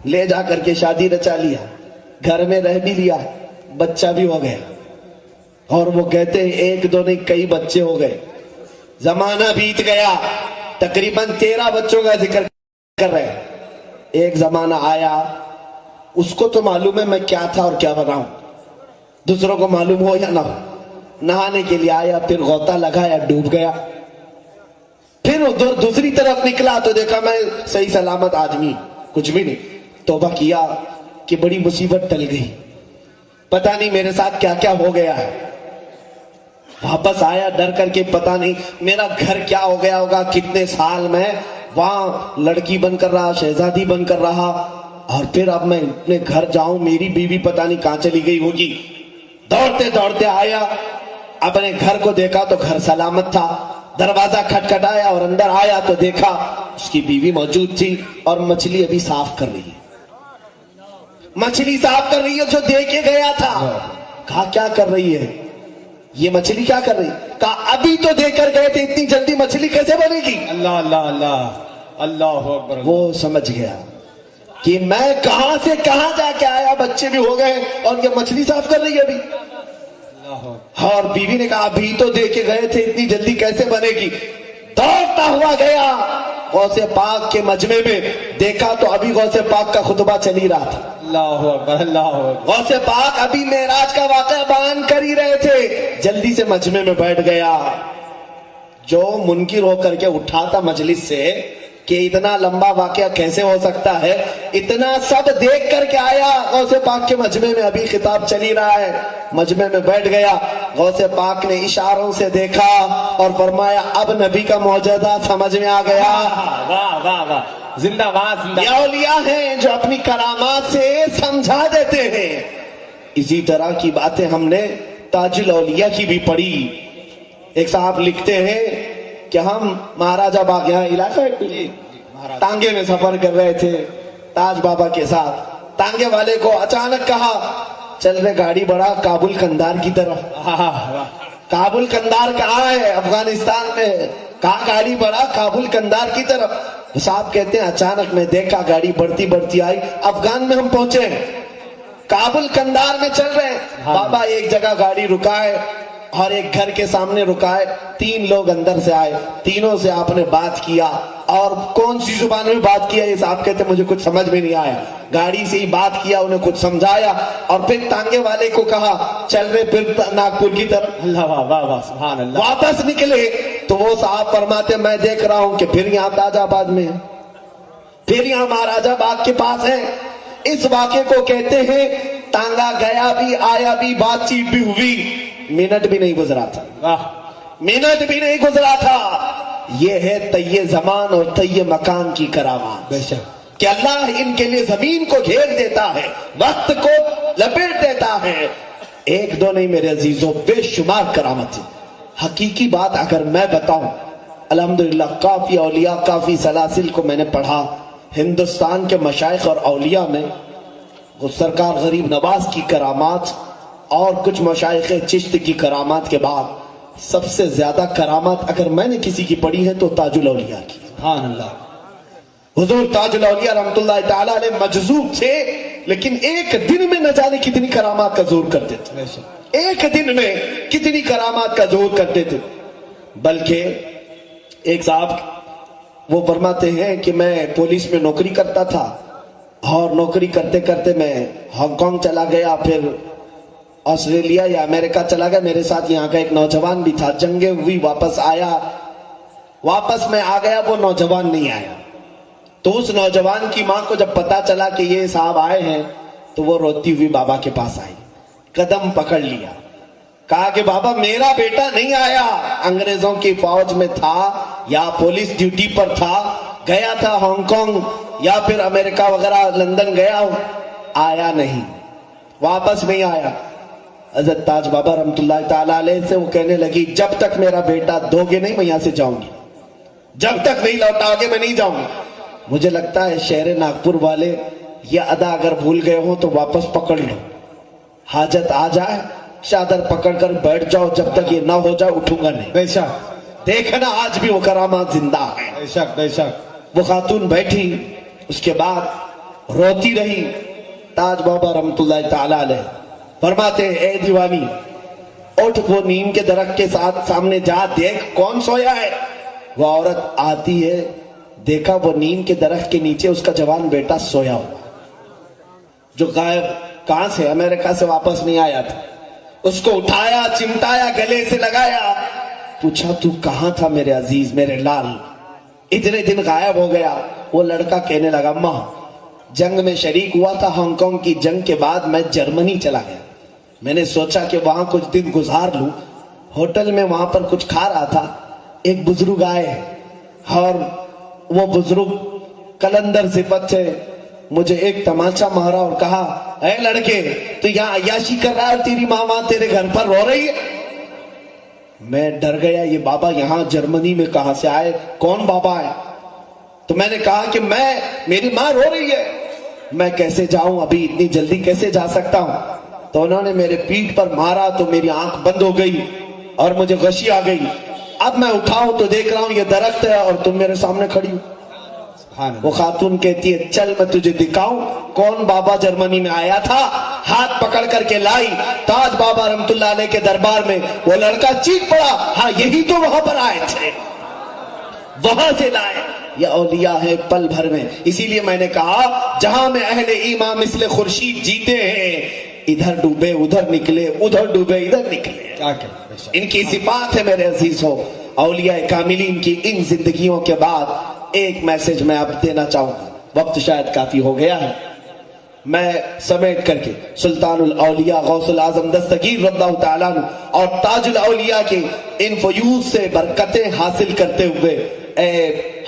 لے جا کر کے شادی رچا لیا، گھر میں رہ بھی لیا، بچہ بھی ہو گیا۔ اور وہ کہتے ہیں 1 2 نہیں، کئی بچے ہو گئے۔ زمانہ بیت گیا، تقریباً 13 بچوں کا ذکر کر رہے ہیں۔ ایک زمانہ آیا، اس کو تو معلوم ہے میں کیا تھا اور کیا بناؤں، دوسروں کو معلوم ہو یا نہ ہو۔ نہانے کے لیے آیا، پھر غوطہ لگایا، ڈوب گیا۔ پھر ادھر دوسری طرف نکلا تو دیکھا میں صحیح سلامت آدمی، کچھ بھی نہیں۔ توبہ کیا کہ بڑی مصیبت ٹل گئی، پتہ نہیں میرے ساتھ کیا کیا ہو گیا ہے۔ واپس آیا ڈر کر کے، پتہ نہیں میرا گھر کیا ہو گیا ہوگا، کتنے سال میں وہاں لڑکی بن کر رہا، شہزادی بن کر رہا، اور پھر اب میں اپنے گھر جاؤں، میری بیوی پتہ نہیں کہاں چلی گئی ہوگی۔ دوڑتے دوڑتے آیا، اپنے گھر کو دیکھا تو گھر سلامت تھا، دروازہ کھٹکھٹایا اور اندر آیا تو دیکھا اس کی بیوی موجود تھی اور مچھلی ابھی صاف کر رہی ہے، مچھلی صاف کر رہی ہے جو دے کے گیا تھا۔ کہا کیا کر رہی ہے یہ مچھلی، کیا کر رہی؟ کہا ابھی تو دے کر گئے تھے، اتنی جلدی مچھلی کیسے بنے گی؟ اللہ اللہ اللہ، اللہ اکبر۔ وہ سمجھ گیا کہ میں کہاں سے کہاں جا کے آیا، بچے بھی ہو گئے اور یہ مچھلی صاف کر رہی ہے ابھی۔ اور بیوی نے کہا ابھی تو دے کے گئے تھے، اتنی جلدی کیسے بنے گی؟ دوڑتا ہوا گیا غوث پاک کے مجمع میں، دیکھا تو ابھی غوث پاک کا خطبہ چل ہی رہا تھا۔ اللہ اکبر، اللہ اکبر۔ غوث پاک ابھی معراج کا واقعہ بیان کر ہی رہے تھے، جلدی سے مجمع میں بیٹھ گیا۔ جو منکر ہو کر کے اٹھا تھا مجلس سے، کہ اتنا لمبا واقعہ کیسے ہو سکتا ہے. اتنا سب دیکھ کر کے آیا غوث پاک کے مجمع میں. ابھی خطاب چل ہی رہا ہے, مجمع میں بیٹھ گیا. غوث پاک نے اشاروں سے دیکھا اور فرمایا اب نبی کا معجزہ سمجھ میں آ گیا. واہ واہ واہ, زندہ باد زندہ. یہ اولیاء ہیں جو اپنی کرامات سے سمجھا دیتے ہیں. اسی طرح کی باتیں ہم نے تاج الاولیاء کی بھی پڑھی. ایک صاحب لکھتے ہیں کہ ہم مہاراجہ باغ, یہاں علاقہ ہے, تانگے میں سفر کر رہے تھے تاج بابا کے ساتھ. تانگے والے کو اچانک کہا چل رہے گاڑی بڑھا کابل قندھار کی طرف. کابل قندھار کہاں ہے؟ افغانستان میں. کہاں گاڑی بڑھا؟ کابل قندھار کی طرف. صاحب کہتے ہیں اچانک میں دیکھا گاڑی بڑھتی بڑھتی آئی, افغان میں ہم پہنچے, کابل قندھار میں چل رہے. بابا ایک جگہ گاڑی رکائے اور ایک گھر کے سامنے رکائے. 3 لوگ اندر سے آئے, تینوں سے آپ نے بات کیا. اور کون سی زبان میں بات کیا یہ صاحب کہتے مجھے کچھ سمجھ میں نہیں آیا. گاڑی سے ہی بات کیا, انہیں کچھ سمجھایا اور پھر تانگے والے کو کہا چل رہے پھر ناگپور کی طرف. اللہ واہ واہ واہ, سبحان اللہ. واپس نکلے تو وہ صاحب فرماتے میں دیکھ رہا ہوں کہ پھر یہاں تاج آباد میں ہے, پھر یہاں مہاراجہ باغ کے پاس ہے. اس واقعے کو کہتے ہیں تانگا گیا بھی آیا بھی, بات چیت بھی ہوئی, منٹ بھی نہیں گزرا تھا. منٹ بھی نہیں گزرا تھا. یہ ہے طی زمان اور طی مکان کی کرامات. بے شک کہ اللہ ان کے لیے زمین کو گھیر دیتا ہے, وقت کو لپیٹ دیتا ہے. ایک دو نہیں میرے عزیزوں, بے شمار کرامت. حقیقی بات اگر میں بتاؤں, الحمدللہ کافی اولیاء کافی سلاسل کو میں نے پڑھا. ہندوستان کے مشائخ اور اولیاء میں سرکار غریب نواز کی کرامات اور کچھ مشائخ چشت کی کرامات کے بعد سب سے زیادہ کرامات اگر میں نے کسی کی پڑھی ہے تو تاج الاولیاء کی. سبحان اللہ. حضور تاج الاولیاء رحمت اللہ تعالی علیہ مجذوب تھے, لیکن ایک دن میں نہ جانے کتنی کرامات کا ظہور کرتے تھے. بے شک ایک دن میں کتنی کرامات کا ظہور کرتے تھے. بلکہ ایک صاحب وہ فرماتے ہیں کہ میں پولیس میں نوکری کرتا تھا اور نوکری کرتے کرتے میں ہانگ کانگ چلا گیا, پھر آسٹریلیا یا امریکہ چلا گیا. میرے ساتھ یہاں کا ایک نوجوان بھی تھا, جنگیں ہوئی, واپس آیا. واپس میں آ گیا, وہ نوجوان نہیں آیا. تو اس نوجوان کی ماں کو جب پتا چلا کہ یہ صاحب آئے ہیں تو وہ روتی ہوئی بابا کے پاس آئی, قدم پکڑ لیا, کہا کہ بابا میرا بیٹا نہیں آیا, انگریزوں کی فوج میں تھا یا پولیس ڈیوٹی پر تھا, گیا تھا ہانگ کانگ یا پھر امریکہ وغیرہ لندن گیا ہوں, آیا نہیں, واپس نہیں آیا. حضرت تاج بابا رحمت اللہ تعالیٰ علیہ سے وہ کہنے لگی جب تک میرا بیٹا دو گے نہیں میں یہاں سے جاؤں گی, جب تک نہیں لوٹاؤ گے میں نہیں جاؤں گی. مجھے لگتا ہے شہر ناگپور والے یہ ادا اگر بھول گئے ہو تو واپس پکڑ لو, حاجت آ جائے چادر پکڑ کر بیٹھ جاؤ, جب تک یہ نہ ہو جائے اٹھوں گا نہیں. بے شک دیکھنا آج بھی وہ کرامات زندہ ہے. بے شک بے شک. وہ خاتون بیٹھی, اس کے بعد روتی رہی. تاج بابا رحمت اللہ تعالی علیہ فرماتے ہیں اے دیوانی اٹھ, وہ نیم کے درخت کے ساتھ سامنے جا, دیکھ کون سویا ہے. وہ عورت آتی ہے, دیکھا وہ نیم کے درخت کے نیچے اس کا جوان بیٹا سویا ہوا, جو غائب کہاں سے امریکہ سے واپس نہیں آیا تھا. اس کو اٹھایا, چمٹایا, گلے سے لگایا, پوچھا تو کہاں تھا میرے عزیز, میرے لال, اتنے دن غائب ہو گیا. وہ لڑکا کہنے لگا ماں جنگ میں شریک ہوا تھا, ہانگ کانگ کی جنگ کے بعد میں جرمنی چلا گیا. میں نے سوچا کہ وہاں کچھ دن گزار لوں. ہوٹل میں وہاں پر کچھ کھا رہا تھا, ایک بزرگ آئے اور وہ بزرگ کلندر صفت سے مجھے ایک تماچا مارا اور کہا اے لڑکے تو یہاں عیاشی کر رہا ہے, تیری ماں وہاں تیرے گھر پر رو رہی ہے. میں ڈر گیا, یہ بابا یہاں جرمنی میں کہاں سے آئے, کون بابا ہے. تو میں نے کہا کہ میری ماں رو رہی ہے, میں کیسے جاؤں, ابھی اتنی جلدی کیسے جا سکتا ہوں. تو انہوں نے میرے پیٹھ پر مارا تو میری آنکھ بند ہو گئی اور مجھے غشی آ گئی. اب میں اٹھاؤں تو دیکھ رہا ہوں یہ درخت ہے اور تم میرے سامنے کھڑی ہو. وہ خاتون کہتی ہے چل میں تجھے دکھاؤں کون بابا جرمنی میں آیا تھا. ہاتھ پکڑ کر کے لائی تاج بابا رحمت اللہ علیہ کے دربار میں. وہ لڑکا چیخ پڑا, ہاں یہی تو وہاں پر آئے تھے, وہاں سے لائے. یہ اولیاء ہے پل بھر میں. اسی لیے میں نے کہا جہاں میں اہل ایمان مثل خورشید جیتے ہیں, ادھر ڈوبے ادھر نکلے, ادھر ڈوبے ادھر نکلے. ان کی صفات ہے میرے عزیزوں. اولیاء کاملین کی ان زندگیوں کے بعد ایک میسج میں اب دینا چاہوں گا, وقت شاید کافی ہو گیا ہے. میں سمیٹ کر کے سلطان الاولیاء غوث العظم دستگیر رضی اللہ تعالیٰ عنہ اور تاج الاولیاء کے ان فیوز سے برکتیں حاصل کرتے ہوئے, اے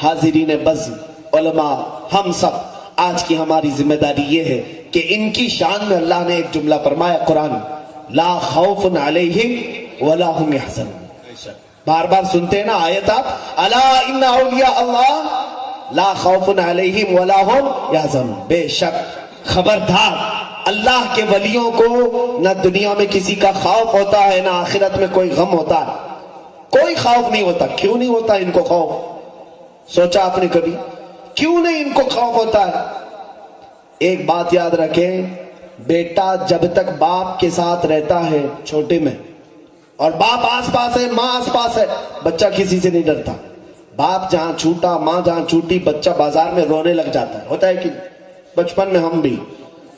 حاضرین بزم, علماء, ہم سب آج کی ہماری ذمہ داری یہ ہے کہ ان کی شان میں اللہ نے ایک جملہ فرمایا قرآن, لا خوف علیہم ولا هم يحزنون. بار بار سنتے ہیں نا آیت آپ, الا ان اولیاء اللہ لا خوف علیہم ولا هم يحزنون. بے شک خبردار, اللہ کے ولیوں کو نہ دنیا میں کسی کا خوف ہوتا ہے نہ آخرت میں کوئی غم ہوتا ہے. کوئی خوف نہیں ہوتا. کیوں نہیں ہوتا ان کو خوف؟ سوچا آپ نے کبھی کیوں نہیں ان کو خوف ہوتا ہے؟ ایک بات یاد رکھیں, بیٹا جب تک باپ کے ساتھ رہتا ہے چھوٹے میں, اور باپ آس پاس ہے, ماں آس پاس ہے, بچہ کسی سے نہیں ڈرتا. باپ جہاں چھوٹا, ماں جہاں چھوٹی, بچہ بازار میں رونے لگ جاتا ہے. ہوتا ہے کہ بچپن میں ہم بھی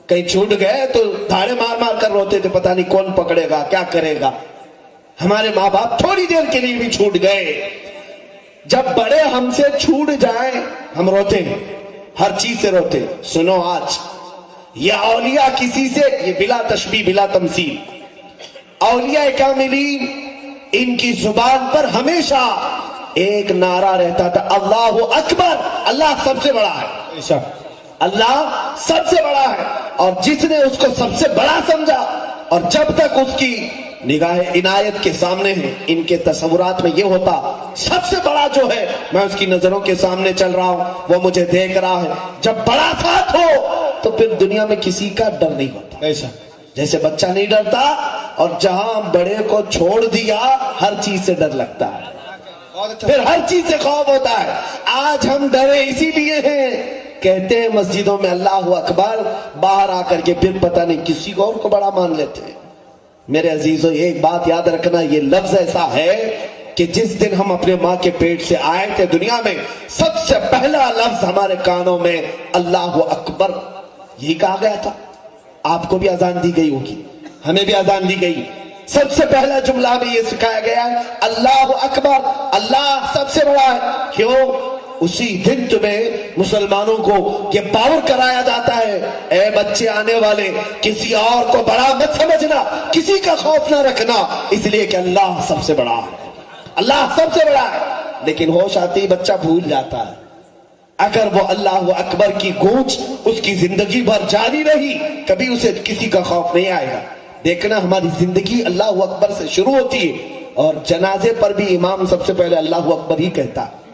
کہیں چھوٹ گئے تو دھاڑے مار مار کر روتے تھے, پتہ نہیں کون پکڑے گا, کیا کرے گا. ہمارے ماں باپ تھوڑی دیر کے لیے بھی چھوٹ گئے, جب بڑے ہم سے چھوٹ جائیں ہم روتے ہیں, ہر چیز سے روتے. سنو آج یہ اولیاء کسی سے, یہ بلا تشبیہ بلا تمثیل, اولیاء کاملین ان کی زبان پر ہمیشہ ایک نعرہ رہتا تھا, اللہ اکبر, اللہ سب سے بڑا ہے, اللہ سب سے بڑا ہے. اور جس نے اس کو سب سے بڑا سمجھا, اور جب تک اس کی نگاہ عنایت کے سامنے ہے, ان کے تصورات میں یہ ہوتا سب سے بڑا جو ہے, میں اس کی نظروں کے سامنے چل رہا ہوں, وہ مجھے دیکھ رہا ہے. جب بڑا ساتھ ہو تو پھر دنیا میں کسی کا ڈر نہیں ہوتا. جیسے بچہ نہیں ڈرتا, اور جہاں بڑے کو چھوڑ دیا ہر چیز سے ڈر لگتا ہے, پھر ہر چیز سے خوف ہوتا ہے. آج ہم ڈرے اسی لیے ہیں, کہتے ہیں مسجدوں میں اللہ اکبر, باہر آ کر کے پھر پتہ نہیں کسی کو اور کو بڑا مان لیتے ہیں. میرے عزیزوں, ایک بات یاد رکھنا, یہ لفظ ایسا ہے کہ جس دن ہم اپنے ماں کے پیٹ سے آئے تھے دنیا میں, سب سے پہلا لفظ ہمارے کانوں میں اللہ اکبر یہی کہا گیا تھا. آپ کو بھی اذان دی گئی ہوگی, ہمیں بھی اذان دی گئی. سب سے پہلا جملہ بھی یہ سکھایا گیا ہے, اللہ اکبر, اللہ سب سے بڑا ہے. کیوں؟ اسی دن تمہیں مسلمانوں کو یہ باور کرایا جاتا ہے, اے بچے آنے والے, کسی اور کو بڑا مت سمجھنا, کسی کا خوف نہ رکھنا, اس لیے کہ اللہ سب سے بڑا ہے, اللہ سب سے بڑا ہے. لیکن ہوش آتے ہی بچہ بھول جاتا ہے. اگر وہ اللہ اکبر کی گونج اس کی زندگی بھر جاری رہی, کبھی اسے کسی کا خوف نہیں آئے گا. دیکھنا ہماری زندگی اللہ اکبر سے شروع ہوتی ہے, اور جنازے پر بھی امام سب سے پہلے اللہ اکبر ہی کہتا ہے.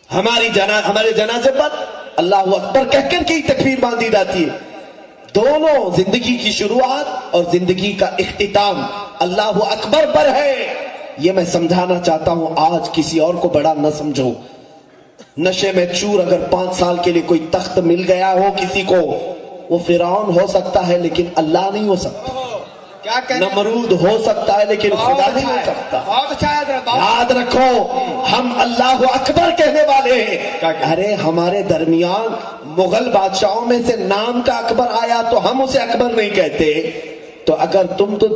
ہمارے جنازے پر اللہ اکبر کہہ کر کے ہی تکبیر باندھی جاتی ہے. دونوں زندگی کی شروعات اور زندگی کا اختتام اللہ اکبر پر ہے. یہ میں سمجھانا چاہتا ہوں, آج کسی اور کو بڑا نہ سمجھو. نشے میں چور اگر 5 سال کے لیے کوئی تخت مل گیا ہو کسی کو, وہ فرعون ہو سکتا ہے لیکن اللہ نہیں ہو سکتا. نمرود ہو سکتا ہے لیکن خدا نہیں ہو سکتا. یاد رکھو, ہم اللہ اکبر کہنے والے ہیں. ارے ہمارے درمیان مغل بادشاہوں میں سے نام کا اکبر آیا تو ہم اسے اکبر نہیں کہتے. تو اگر تم تو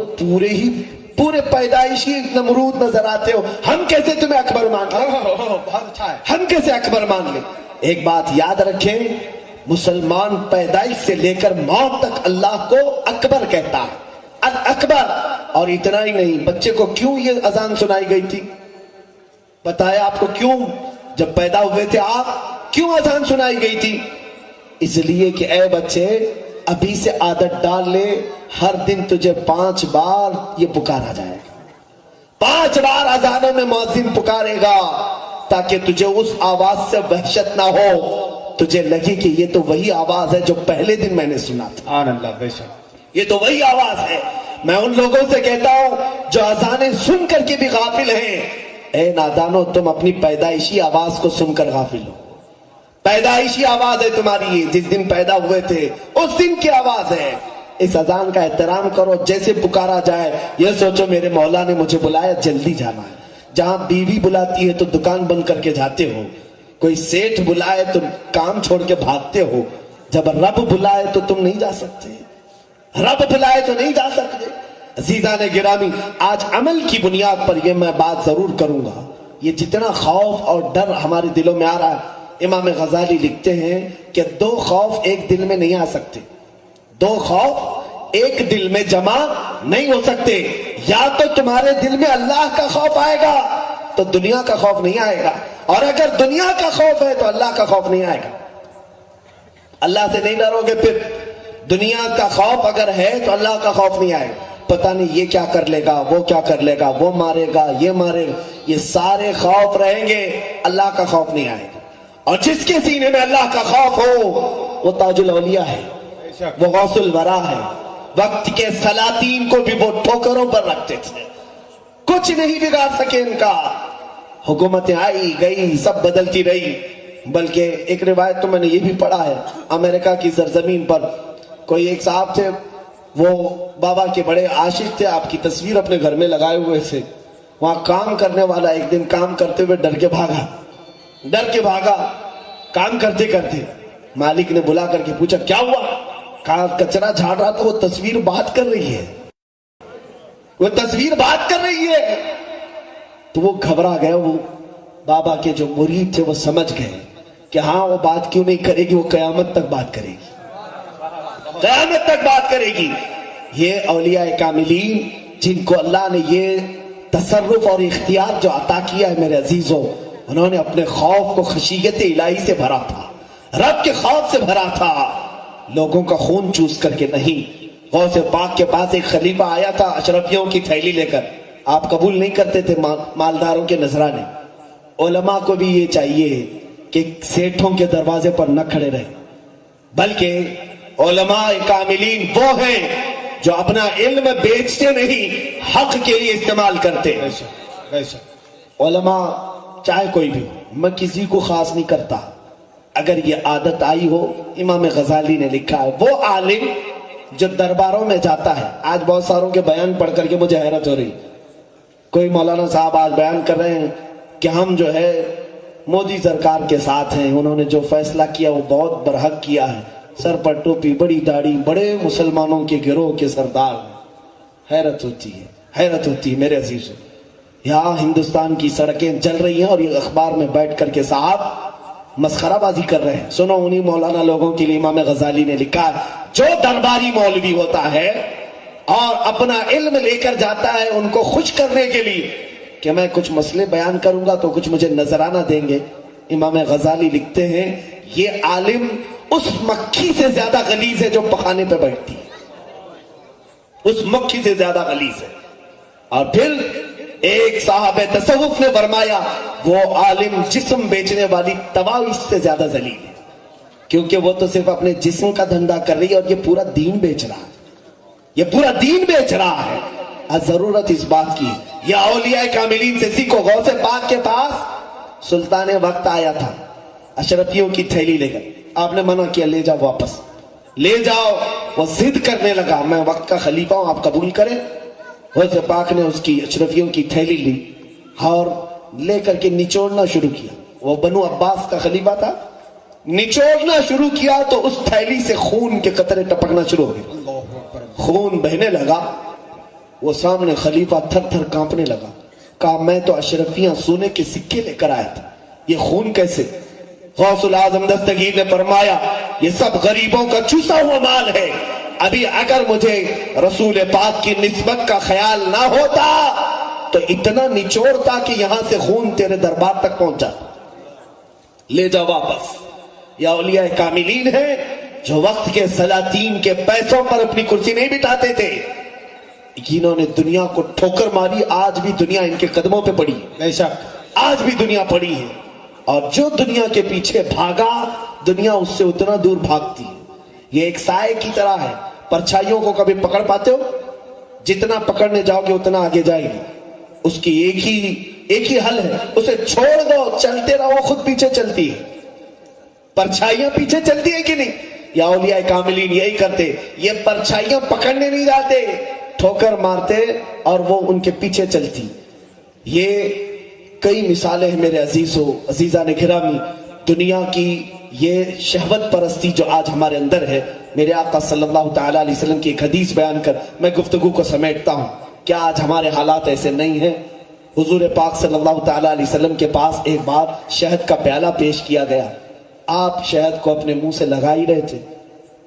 پورے پیدائشی نمرود نظر آتے ہو, ہم کیسے تمہیں اکبر مان لیں؟ ہم کیسے اکبر مان لیں؟ ایک بات یاد رکھیں, مسلمان پیدائش سے لے کر موت تک اللہ کو اکبر کہتا ہے, اکبر. اور اتنا ہی نہیں, بچے کو کیوں یہ اذان سنائی گئی تھی؟ بتایا آپ کو کیوں؟ جب پیدا ہوئے تھے آپ, کیوں اذان سنائی گئی تھی؟ اس لیے کہ اے بچے, ابھی سے عادت ڈال لے, ہر دن تجھے 5 بار یہ پکارا جائے گا. 5 بار اذانوں میں مؤذن پکارے گا, تاکہ تجھے اس آواز سے وحشت نہ ہو, تجھے لگے کہ یہ تو وہی آواز ہے جو پہلے دن میں نے سنا تھا. سبحان اللہ, بے شک یہ تو وہی آواز ہے. میں ان لوگوں سے کہتا ہوں جو اذانیں سن کر کے بھی غافل ہیں, اے نادانو, تم اپنی پیدائشی آواز کو سن کر غافل ہو. پیدائشی آواز ہے تمہاری, جس دن پیدا ہوئے تھے اس دن کی آواز ہے. اس اذان کا احترام کرو. جیسے پکارا جائے یہ سوچو میرے مولا نے مجھے بلایا, جلدی جانا ہے. جہاں بیوی بلاتی ہے تو دکان بند کر کے جاتے ہو, کوئی سیٹھ بلائے تو کام چھوڑ کے بھاگتے ہو. جب رب بلائے تو تم نہیں جا سکتے, رب بلائے تو نہیں جا سکتے. عزیزان گرامی, آج عمل کی بنیاد پر یہ میں بات ضرور کروں گا, یہ جتنا خوف اور ڈر ہمارے دلوں میں آ رہا ہے، امام غزالی لکھتے ہیں کہ دو خوف ایک دل میں نہیں آ سکتے، دو خوف ایک دل میں جمع نہیں ہو سکتے. یا تو تمہارے دل میں اللہ کا خوف آئے گا تو دنیا کا خوف نہیں آئے گا، اور اگر دنیا کا خوف ہے تو اللہ کا خوف نہیں آئے گا. اللہ سے نہیں ڈرو گے، پھر دنیا کا خوف اگر ہے تو اللہ کا خوف نہیں آئے گا. پتہ نہیں یہ کیا کر لے گا، وہ کیا کر لے گا، وہ مارے گا، یہ مارے گا، یہ سارے خوف رہیں گے، اللہ کا خوف نہیں آئے گا. اور جس کے سینے میں اللہ کا خوف ہو وہ تاج الاولیاء ہے، وہ غوث الورا ہے. وقت کے سلاطین کو بھی وہ ٹھوکروں پر رکھتے تھے، کچھ نہیں بگاڑ سکے ان کا. حکومتیں آئی گئی، سب بدلتی رہی. بلکہ ایک روایت تو میں نے یہ بھی پڑھا ہے، امریکہ کی سرزمین پر کوئی ایک صاحب تھے، وہ بابا کے بڑے عاشق تھے، آپ کی تصویر اپنے گھر میں لگائے ہوئے تھے. وہاں کام کرنے والا ایک دن کام کرتے ہوئے ڈر کے بھاگا. کام کرتے کرتے مالک نے بلا کر کے پوچھا کیا ہوا؟ کہا کچرا جھاڑ رہا تو وہ تصویر بات کر رہی ہے، وہ تصویر بات کر رہی ہے. تو وہ گھبرا گئے. وہ بابا کے جو مرید تھے وہ سمجھ گئے کہ ہاں وہ بات کیوں نہیں کرے گی، وہ قیامت تک بات کرے گی، قیامت تک بات کرے گی. یہ اولیاء کاملین جن کو اللہ نے یہ تصرف اور اختیار جو عطا کیا ہے میرے عزیزوں، انہوں نے اپنے خوف کو خشیت الہی سے بھرا تھا، رب کے خوف سے بھرا تھا، لوگوں کا خون چوس کر کے نہیں. غوث پاک کے پاس ایک خلیفہ آیا تھا اشرفیوں کی تھیلی لے کر. آپ قبول نہیں کرتے تھے مالداروں کے نذرانے. علماء کو بھی یہ چاہیے کہ سیٹھوں کے دروازے پر نہ کھڑے رہے، بلکہ علماء کاملین وہ ہیں جو اپنا علم بیچتے نہیں، حق کے لیے استعمال کرتے. علماء چاہے کوئی بھی، میں کسی کو خاص نہیں کرتا، اگر یہ عادت آئی ہو، امام غزالی نے لکھا ہے وہ عالم جو درباروں میں جاتا ہے. آج بہت ساروں کے بیان پڑھ کر کے مجھے حیرت ہو رہی. کوئی مولانا صاحب آج بیان کر رہے ہیں کہ ہم جو ہے مودی سرکار کے ساتھ ہیں، انہوں نے جو فیصلہ کیا وہ بہت برحق کیا ہے، سر پر ٹوپی، بڑی داڑھی، بڑے مسلمانوں کے گروہ کے سردار. حیرت ہوتی ہے میرے عزیزوں. یہاں ہندوستان کی سڑکیں جل رہی ہیں اور یہ اخبار میں بیٹھ کر کے صاحب مسخرہ بازی کر رہے ہیں. سنو، انہی مولانا لوگوں کے لیے امام غزالی نے لکھا، جو درباری مولوی ہوتا ہے اور اپنا علم لے کر جاتا ہے ان کو خوش کرنے کے لیے کہ میں کچھ مسئلے بیان کروں گا تو کچھ مجھے نذرانہ دیں گے، امام غزالی لکھتے ہیں یہ عالم اس مکھی سے زیادہ غلیظ ہے جو پخانے پہ بیٹھتی ہے، اس مکھی سے زیادہ غلیظ ہے. اور پھر ایک صاحب تصوف نے فرمایا وہ عالم جسم بیچنے والی طواعش سے زیادہ ذلیل ہے، کیونکہ وہ تو صرف اپنے جسم کا دھندا کر رہی ہے اور یہ پورا دین بیچ رہا ہے، یہ پورا دین بیچ رہا ہے. ضرورت اس بات کی. یا اولیاء کاملین سے سیکھو. غوث پاک کے پاس سلطان وقت آیا تھا اشرفیوں کی تھیلی لے کر، آپ نے منع کیا، لے جاؤ واپس، لے جاؤ. وہ ضد کرنے لگا میں وقت کا خلیفہ ہوں، آپ قبول کریں. غوث پاک نے اس کی اشرفیوں کی تھیلی لی اور لے کر کے نچوڑنا شروع کیا. وہ بنو عباس کا خلیفہ تھا. نچوڑنا شروع کیا تو اس تھیلی سے خون کے قطرے ٹپکنا شروع ہو گئے، خون بہنے لگا. وہ سامنے خلیفہ تھر تھر کانپنے لگا. کہا میں تو اشرفیاں سونے کے سکے لے کر آیا تھا، یہ خون کیسے؟ غوث العظم دستگیر نے فرمایا یہ سب غریبوں کا چوسا ہوا مال ہے. ابھی اگر مجھے رسول پاک کی نسبت کا خیال نہ ہوتا تو اتنا نچوڑتا کہ یہاں سے خون تیرے دربار تک پہنچا. لے جاؤ واپس. یا اولیاء کاملین ہیں جو وقت کے سلاطین کے پیسوں پر اپنی کرسی نہیں بٹھاتے تھے، جنہوں نے دنیا کو ٹھوکر ماری. آج بھی دنیا ان کے قدموں پہ پڑی، بے شک آج بھی دنیا پڑی ہے. اور جو دنیا کے پیچھے بھاگا دنیا اس سے اتنا دور بھاگتی ہے. یہ ایک سائے کی طرح ہے. پرچھائیوں کو کبھی پکڑ پاتے ہو؟ جتنا پکڑنے جاؤ گے اتنا آگے جائے گی. اس کی ایک ہی حل ہے، اسے چھوڑ دو، چلتے رہو، خود پیچھے چلتی ہے. پرچھائیاں پیچھے چلتی ہے کہ نہیں؟ یا اولیاء کاملین یہی کرتے، یہ پرچھائیاں پکڑنے نہیں جاتے، ٹھوکر مارتے اور وہ ان کے پیچھے چلتی. یہ کئی مثالیں ہیں میرے عزیزان گرامی. دنیا کی یہ شہوت پرستی جو آج ہمارے اندر ہے، میرے آقا صلی اللہ تعالیٰ علیہ وسلم کی ایک حدیث بیان کر میں گفتگو کو سمیٹتا ہوں. کیا آج ہمارے حالات ایسے نہیں ہیں؟ حضور پاک صلی اللہ تعالیٰ علیہ وسلم کے پاس ایک بار شہد کا پیالہ پیش کیا گیا. آپ شہد کو اپنے منہ سے لگا ہی رہے تھے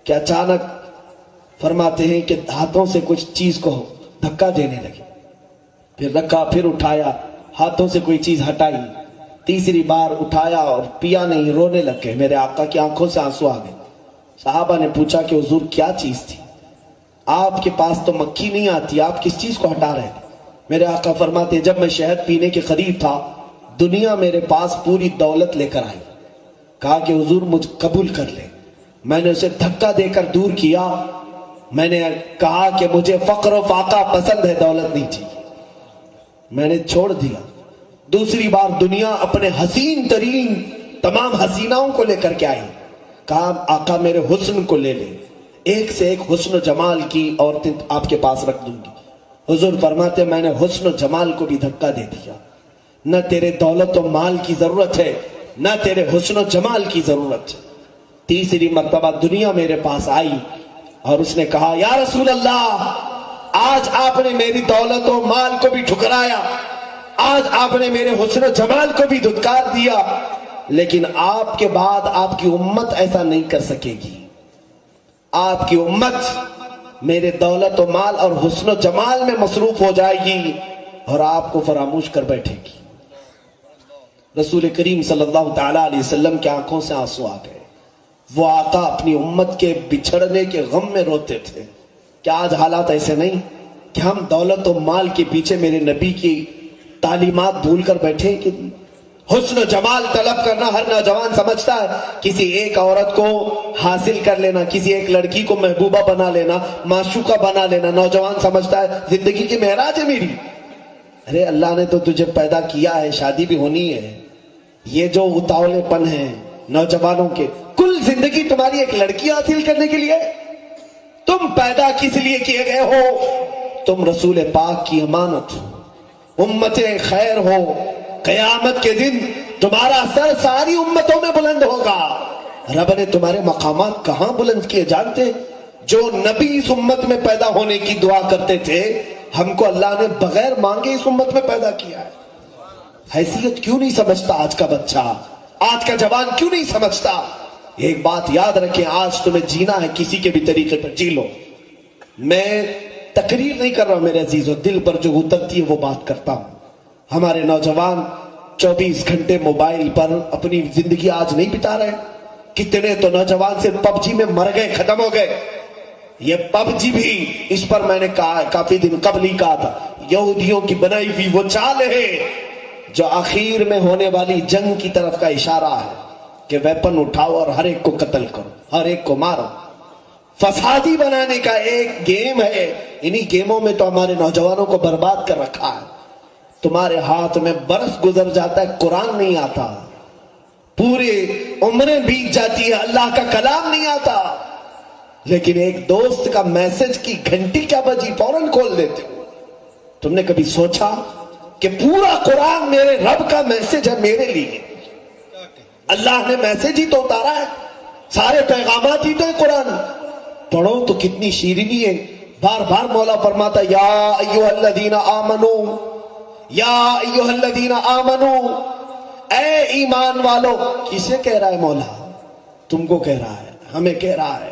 کہ اچانک فرماتے ہیں کہ ہاتھوں سے کچھ چیز کو دھکا دینے لگے. پھر رکھا, پھر اٹھایا, ہاتھوں سے کوئی چیز ہٹائی, تیسری بار اٹھایا اور پیا نہیں, رونے لگ گئے. میرے آقا کی آنکھوں سے آنسو آ گئے. صحابہ نے پوچھا کہ حضور کیا چیز تھی؟ آپ کے پاس تو مکھی نہیں آتی, آپ کس چیز کو ہٹا رہے تھے؟ میرے آقا فرماتے جب میں شہد پینے کے قریب تھا, دنیا میرے پاس پوری دولت لے کر آئی. کہا کہ حضور مجھ قبول کر لے. میں نے اسے دھکا دے کر دور کیا. میں نے کہا کہ مجھے فقر و فاقہ پسند ہے, دولت نہیں چاہیے. میں نے چھوڑ دیا. دوسری بار دنیا اپنے حسین ترین تمام حسیناؤں کو لے کر کے آئی. کہا آقا میرے حسن کو لے لے, ایک سے ایک حسن و جمال کی عورتیں آپ کے پاس رکھ دوں گی. حضور فرماتے میں نے حسن و جمال کو بھی دھکا دے دیا. نہ تیرے دولت و مال کی ضرورت ہے, نہ تیرے حسن و جمال کی ضرورت ہے. تیسری مرتبہ دنیا میرے پاس آئی اور اس نے کہا یا رسول اللہ, آج آپ نے میری دولت و مال کو بھی ٹھکرایا, آج آپ نے میرے حسن و جمال کو بھی دھتکار دیا, لیکن آپ کے بعد آپ کی امت ایسا نہیں کر سکے گی. آپ کی امت میرے دولت و مال اور حسن و جمال میں مصروف ہو جائے گی اور آپ کو فراموش کر بیٹھے گی. رسول کریم صلی اللہ تعالیٰ علیہ وسلم کی آنکھوں سے آنسو آ گئے. وہ آقا اپنی امت کے بچھڑنے کے غم میں روتے تھے. کیا آج حالات ایسے نہیں کہ ہم دولت و مال کے پیچھے میرے نبی کی تعلیمات بھول کر بیٹھے؟ کہ حسن و جمال طلب کرنا ہر نوجوان سمجھتا ہے کسی ایک عورت کو حاصل کر لینا, کسی ایک لڑکی کو محبوبہ بنا لینا, معشوقہ بنا لینا. نوجوان سمجھتا ہے زندگی کی معراج ہے میری. ارے اللہ نے تو تجھے پیدا کیا ہے, شادی بھی ہونی ہے. یہ جو اتاولے پن ہے نوجوانوں کے, کل زندگی تمہاری ایک لڑکی حاصل کرنے کے لیے. تم پیدا کس لیے کیے گئے ہو؟ تم رسول پاک کی امانت ہو, امت خیر ہو. قیامت کے دن تمہارا سر ساری امتوں میں بلند ہوگا. رب نے تمہارے مقامات کہاں بلند کیے جانتے؟ جو نبی اس امت میں پیدا ہونے کی دعا کرتے تھے, ہم کو اللہ نے بغیر مانگے اس امت میں پیدا کیا ہے. حیثیت کیوں نہیں سمجھتا آج کا بچہ, آج کا جوان کیوں نہیں سمجھتا؟ ایک بات یاد رکھیں, آج تمہیں جینا ہے کسی کے بھی طریقے پر جی لو. میں تقریر نہیں کر رہا ہوں میرے عزیزو, دل پر جو اترتی ہے وہ بات کرتا ہوں. ہمارے نوجوان 24 گھنٹے موبائل پر اپنی زندگی آج نہیں بتا رہے. کتنے تو نوجوان سے پب جی میں مر گئے, ختم ہو گئے. یہ پب جی بھی, اس پر میں نے کہا کافی دن قبل ہی کہا تھا, یہودیوں کی بنائی ہوئی وہ چال ہے جو آخر میں ہونے والی جنگ کی طرف کا اشارہ ہے کہ ویپن اٹھاؤ اور ہر ایک کو قتل کرو, ہر ایک کو مارو. فسادی بنانے کا ایک گیم ہے. انہی گیموں میں تو ہمارے نوجوانوں کو برباد کر رکھا ہے. تمہارے ہاتھ میں برس گزر جاتا ہے, قرآن نہیں آتا. پورے عمریں بیت جاتی ہے, اللہ کا کلام نہیں آتا. لیکن ایک دوست کا میسج کی گھنٹی کیا بجی, فوراً کھول دیتے ہو. تم نے کبھی سوچا کہ پورا قرآن میرے رب کا میسج ہے میرے لیے؟ اللہ نے میسج ہی تو اتارا ہے, سارے پیغامات ہی تو ہے قرآن. پڑھو تو کتنی شیرینی ہے. بار بار مولا فرماتا یا ایھا الذین آمنو, یا ایھا الذین آمنو, اے ایمان والو. کسے کہہ رہا ہے مولا؟ تم کو کہہ رہا ہے, ہمیں کہہ رہا ہے.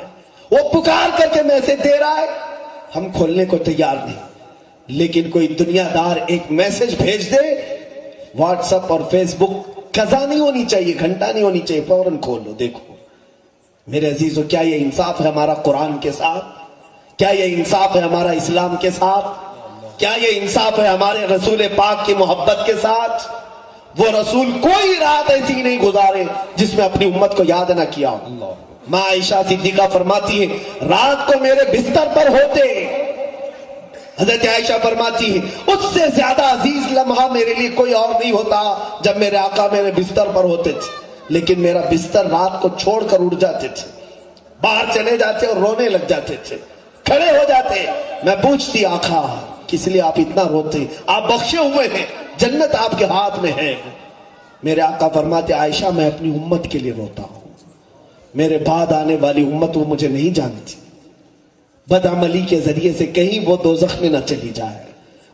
وہ پکار کر کے میسج دے رہا ہے, ہم کھولنے کو تیار نہیں. لیکن کوئی دنیا دار ایک میسج بھیج دے, واٹس ایپ اور فیس بک قضا نہیں ہونی چاہیے, گھنٹہ نہیں ہونی چاہیے, فوراً کھولو دیکھو. میرے عزیزو, کیا یہ انصاف ہے ہمارا قرآن کے ساتھ؟ کیا یہ انصاف ہے ہمارا اسلام کے ساتھ؟ کیا یہ انصاف ہے ہمارے رسول پاک کی محبت کے ساتھ؟ وہ رسول کوئی رات ایسی نہیں گزارے جس میں اپنی امت کو یاد نہ کیا ہو. ماں عائشہ صدیقہ فرماتی ہے رات کو میرے بستر پر ہوتے. حضرت عائشہ فرماتی ہے اس سے زیادہ عزیز لمحہ میرے لیے کوئی اور نہیں ہوتا جب میرے آقا میرے بستر پر ہوتے تھے. لیکن میرا بستر رات کو چھوڑ کر اڑ جاتے تھے, باہر چلے جاتے اور رونے لگ جاتے تھے, کھڑے ہو جاتے. میں پوچھتی آقا کس لیے آپ اتنا روتے؟ آپ بخشے ہوئے ہیں, جنت آپ کے ہاتھ میں ہے. میرے آقا فرماتے عائشہ میں اپنی امت کے لیے روتا ہوں, میرے بعد آنے والی امت وہ مجھے نہیں جانتی. بدعملی کے ذریعے سے کہیں وہ دوزخ میں نہ چلی جائے.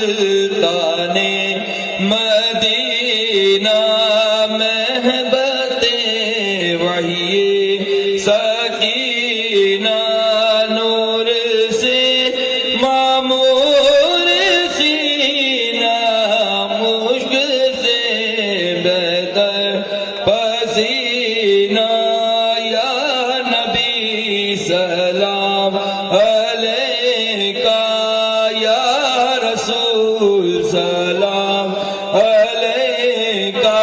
سلطان مدینہ محبت وحی سکینہ نور سے معمور سینہ مشک سے بہتر پسینہ یا نبی سلام علیکہ یا رسول سلام علیکہ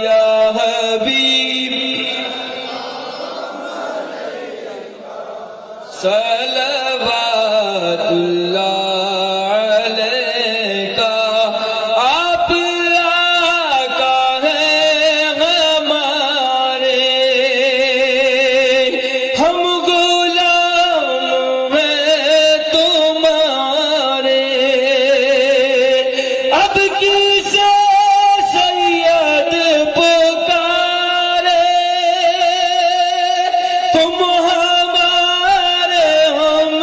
یا حبیب صلوات اللہ علیکہ آپ آقا ہیں ہمارے ہم غلام ہیں تمہارے اب کسے سید پکارے تم ہمارے ہم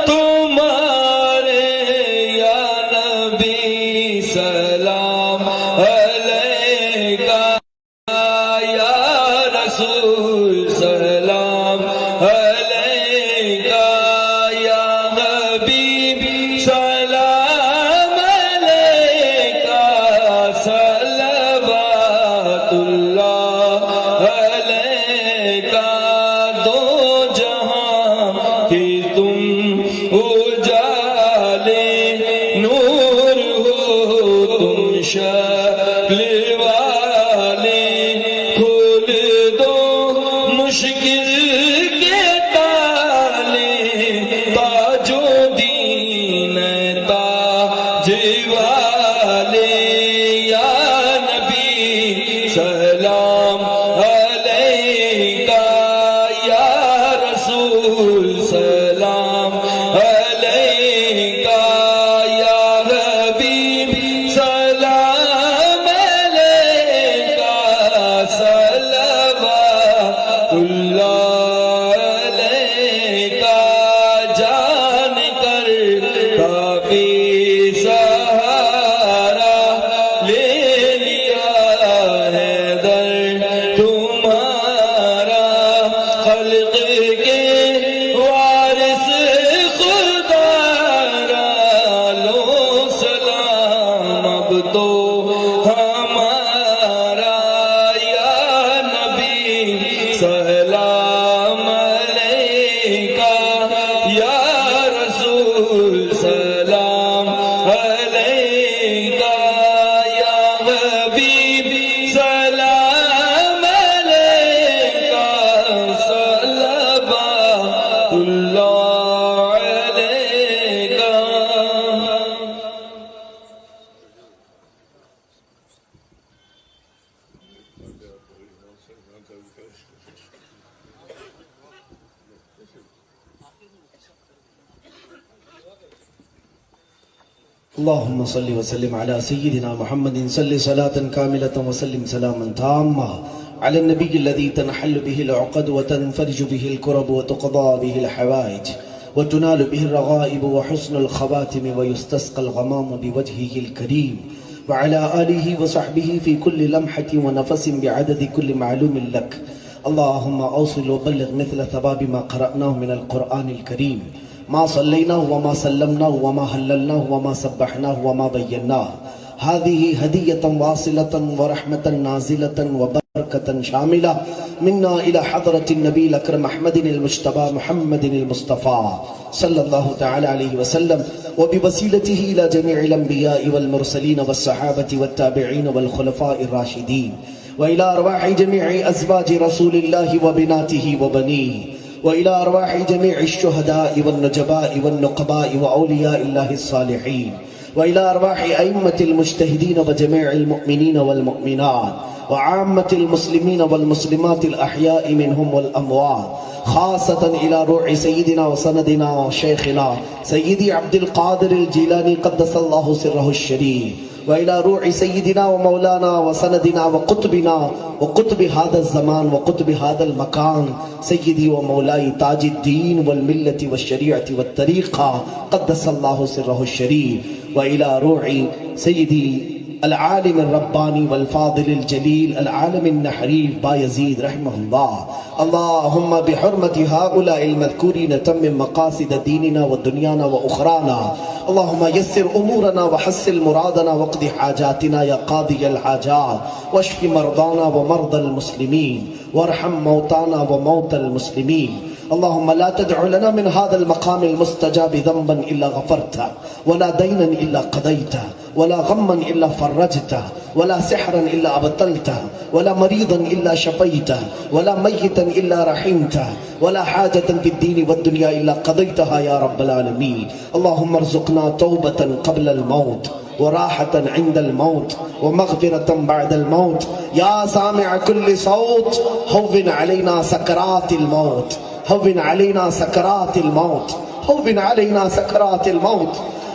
تمہارے یا نبی سلام علیکہ یا رسول سلام علیکہ یا حبیب سلام علیکہ صلوات اللہ علیکہ دو جہاں کی تم اجالے نور ہو تم شکل والے کھول دو مشکل کے تالے تاج و دین تاج والے یا نبی سلام علیکہ یا رسول سلام علیکہ یا حبیب سلام علیکہ صلوات اللہ علیکہ جان کر کافی سہارا لے لیا ہے در تمہارا خلق کے وارث خدا را لو سلام اب تو ہمارا یا نبی سلام علیکہ یا رسول سلام علیکہ یا حبیب سلام علیکہ صلوات اللہ علیکہ اللهم صل وسلم على سيدنا محمد صل صلاة كاملة وسلم سلاما تاما على النبي الذي تنحل به العقد وتنفرج به الكرب وتقضى به الحوائج وتنال به الرغائب وحسن الخواتم ويستسقى الغمام بوجهه الكريم وعلى آله وصحبه في كل لمحة ونفس بعدد كل معلوم لك. اللهم أوصل وبلغ مثل ثواب ما قرأناه من القرآن الكريم، ما صليناه وما سلمناه وما هللناه وما سبحناه وما بيناه. هذه هدية واصلة ورحمة نازلة وبركة شاملة منا إلى حضرة النبي الأكرم أحمد المجتبى محمد المصطفى صلى الله تعالى عليه وسلم، وبوسيلته إلى جميع الأنبياء والمرسلين والصحابة والتابعين والخلفاء الراشدين، وإلى أرواح جميع أزواج رسول الله وبناته وبنيه، وإلى أرواح جميع الشهداء والنجباء والنقباء وأولياء الله الصالحين، وإلى أرواح أئمة المجتهدين وجميع المؤمنين والمؤمنات وعامة المسلمين والمسلمات الأحياء منهم والأموات، خاصة إلى روح سيدنا وسندنا وشيخنا سيدي عبد القادر الجيلاني قدس الله سره الشريف، وإلى روح سيدنا ومولانا وسندنا وقطبنا وقطب هذا الزمان وقطب هذا المكان سيدي ومولاي تاج الدين والملة والشريعة والطريقة قدس الله سره الشريف، وإلى روح سيدي العالم الرباني والفاضل الجليل العالم النحريف بايزيد رحمه الله. اللهم بحرمة هؤلاء المذكورين تمم مقاصد ديننا ودنيانا وأخرانا. اللهم يسر أمورنا وحسن مرادنا واقض حاجاتنا يا قاضي الحاجات، واشف مرضانا ومرضى المسلمين، وارحم موتانا وموتى المسلمين. اللهم لا تدع لنا من هذا المقام المستجاب ذنبا إلا غفرته، ولا دينا إلا قضيته، ولا غما إلا فرجته، ولا سحرا إلا أبطلته، ولا مريضا إلا شفيته، ولا ميتا إلا رحمته، ولا حاجة في الدين والدنيا إلا قضيتها يا رب العالمين. اللهم ارزقنا توبة قبل الموت، وراحة عند الموت، ومغفرة بعد الموت. يا سامع كل صوت هون علينا سكرات الموت، هون علينا سكرات الموت، هون علينا سكرات الموت.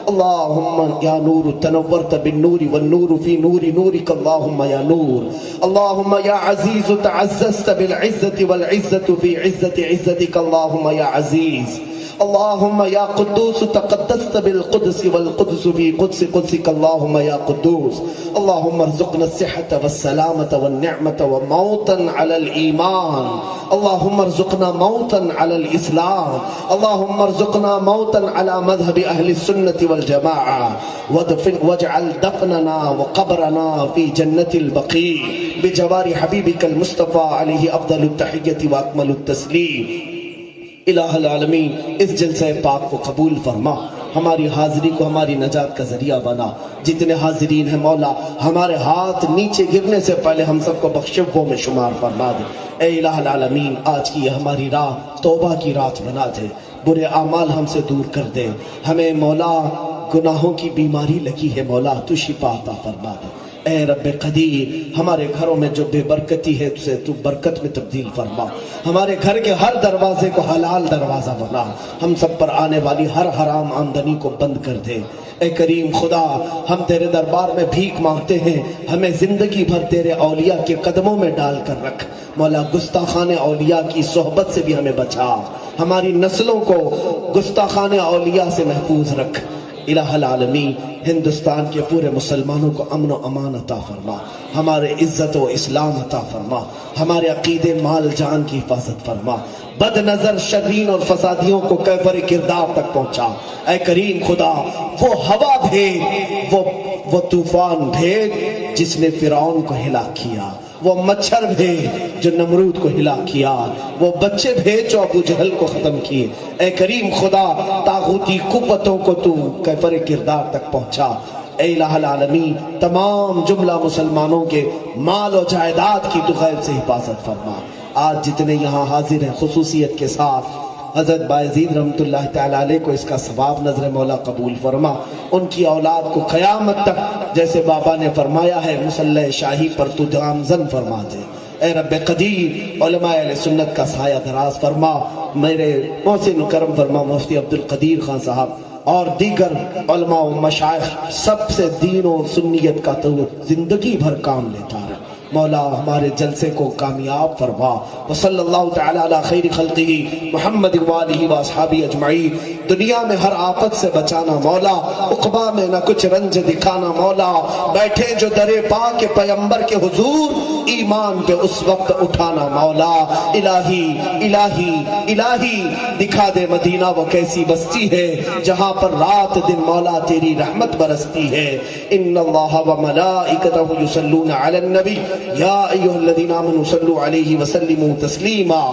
اللهم يا نور تنورت بالنور والنور في نور نورك. اللهم يا نور. اللهم يا عزيز تعززت بالعزة والعزة في عزة عزتك. اللهم يا عزيز. اللهم يا قدوس تقدست بالقدس والقدس في قدس قدسك. اللهم يا قدوس. اللهم ارزقنا الصحة والسلامة والنعمة وموتا على الإيمان. اللهم ارزقنا موتا على الإسلام. اللهم ارزقنا موتا على مذهب أهل السنة والجماعة. واجعل دفننا وقبرنا في جنة البقيع بجوار حبيبك المصطفى عليه أفضل التحية وأكمل التسليم. الہ العالمین اس جلسہ پاک کو قبول فرما، ہماری حاضری کو ہماری نجات کا ذریعہ بنا. جتنے حاضرین ہیں مولا ہمارے ہاتھ نیچے گرنے سے پہلے ہم سب کو بخشبوں میں شمار فرما دے. اے الہ العالمین آج کی یہ ہماری راہ توبہ کی رات بنا دے، برے اعمال ہم سے دور کر دے. ہمیں مولا گناہوں کی بیماری لگی ہے، مولا تو شفا عطا فرما دے. اے رب قدیر ہمارے گھروں میں جو بے برکتی ہے اسے تو برکت میں تبدیل فرما. ہمارے گھر کے ہر دروازے کو حلال دروازہ بنا. ہم سب پر آنے والی ہر حرام آمدنی کو بند کر دے. اے کریم خدا ہم تیرے دربار میں بھیک مانگتے ہیں، ہمیں زندگی بھر تیرے اولیاء کے قدموں میں ڈال کر رکھ. مولا گستاخان اولیاء کی صحبت سے بھی ہمیں بچا، ہماری نسلوں کو گستاخان اولیاء سے محفوظ رکھ. الہ العالمین ہندوستان کے پورے مسلمانوں کو امن و امان عطا فرما، ہمارے عزت و اسلام عطا فرما، ہمارے عقیدے مال جان کی حفاظت فرما. بد نظر شرین اور فسادیوں کو کیفر کردار تک پہنچا. اے کریم خدا وہ ہوا بھیج، وہ طوفان بھیج جس نے فرعون کو ہلاک کیا، وہ مچھر بھیج جو نمرود کو ہلاک کیا، وہ بچے بھیج جو ابو جہل کو ختم کیے. اے کریم خدا طاغوتی قوتوں کو تو کیفر کردار تک پہنچا. اے الہ العالمین تمام جملہ مسلمانوں کے مال و جائیداد کی تو غیب سے حفاظت فرما. آج جتنے یہاں حاضر ہیں خصوصیت کے ساتھ حضرت بایزید رحمت اللہ تعالی علیہ کو اس کا ثواب نظر مولا قبول فرما. ان کی اولاد کو قیامت تک جیسے بابا نے فرمایا ہے مصلی شاہی پر تو گامزن فرما دے. اے رب قدیر علماء اہل سنت کا سایہ دراز فرما. میرے محسن کرم فرما مفتی عبد القدیر خان صاحب اور دیگر علماء و مشائخ سب سے دین و سنیت کا تو زندگی بھر کام لیتا ہے. مولا ہمارے جلسے کو کامیاب فرما. وصلی اللہ تعالی علی خیر خلقہ محمد وآلہ واصحابہ اجمعین. دنیا میں ہر آفت سے بچانا مولا، عقبہ میں نہ کچھ رنج دکھانا مولا. بیٹھے جو در پاک کے پیمبر کے حضور ایمان پہ اس وقت اٹھانا مولا. الہی الہی الہی دکھا دے مدینہ وہ کیسی بستی ہے جہاں پر رات دن مولا تیری رحمت برستی ہے. ان اللہ و ملائکتہ یصلون علی النبی یا ایھا الذین آمنوا صلوا علیہ وسلموا تسلیما.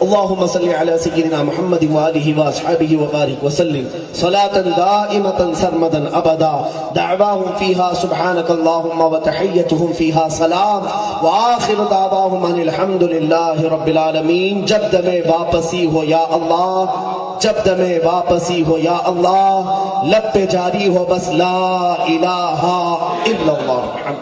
اللهم صل على سيدنا محمد وآله وأصحابه وبارك وسلم صلاة دائمة سرمدا أبدا دعواهم فيها سبحانك اللهم وتحيتهم فيها سلام وآخر دعواهم أن الحمد لله رب العالمين. جب دم واپسی ہو یا اللہ، جب دم واپسی ہو یا اللہ، لب پہ جاری ہو بس لا الہ الا اللہ.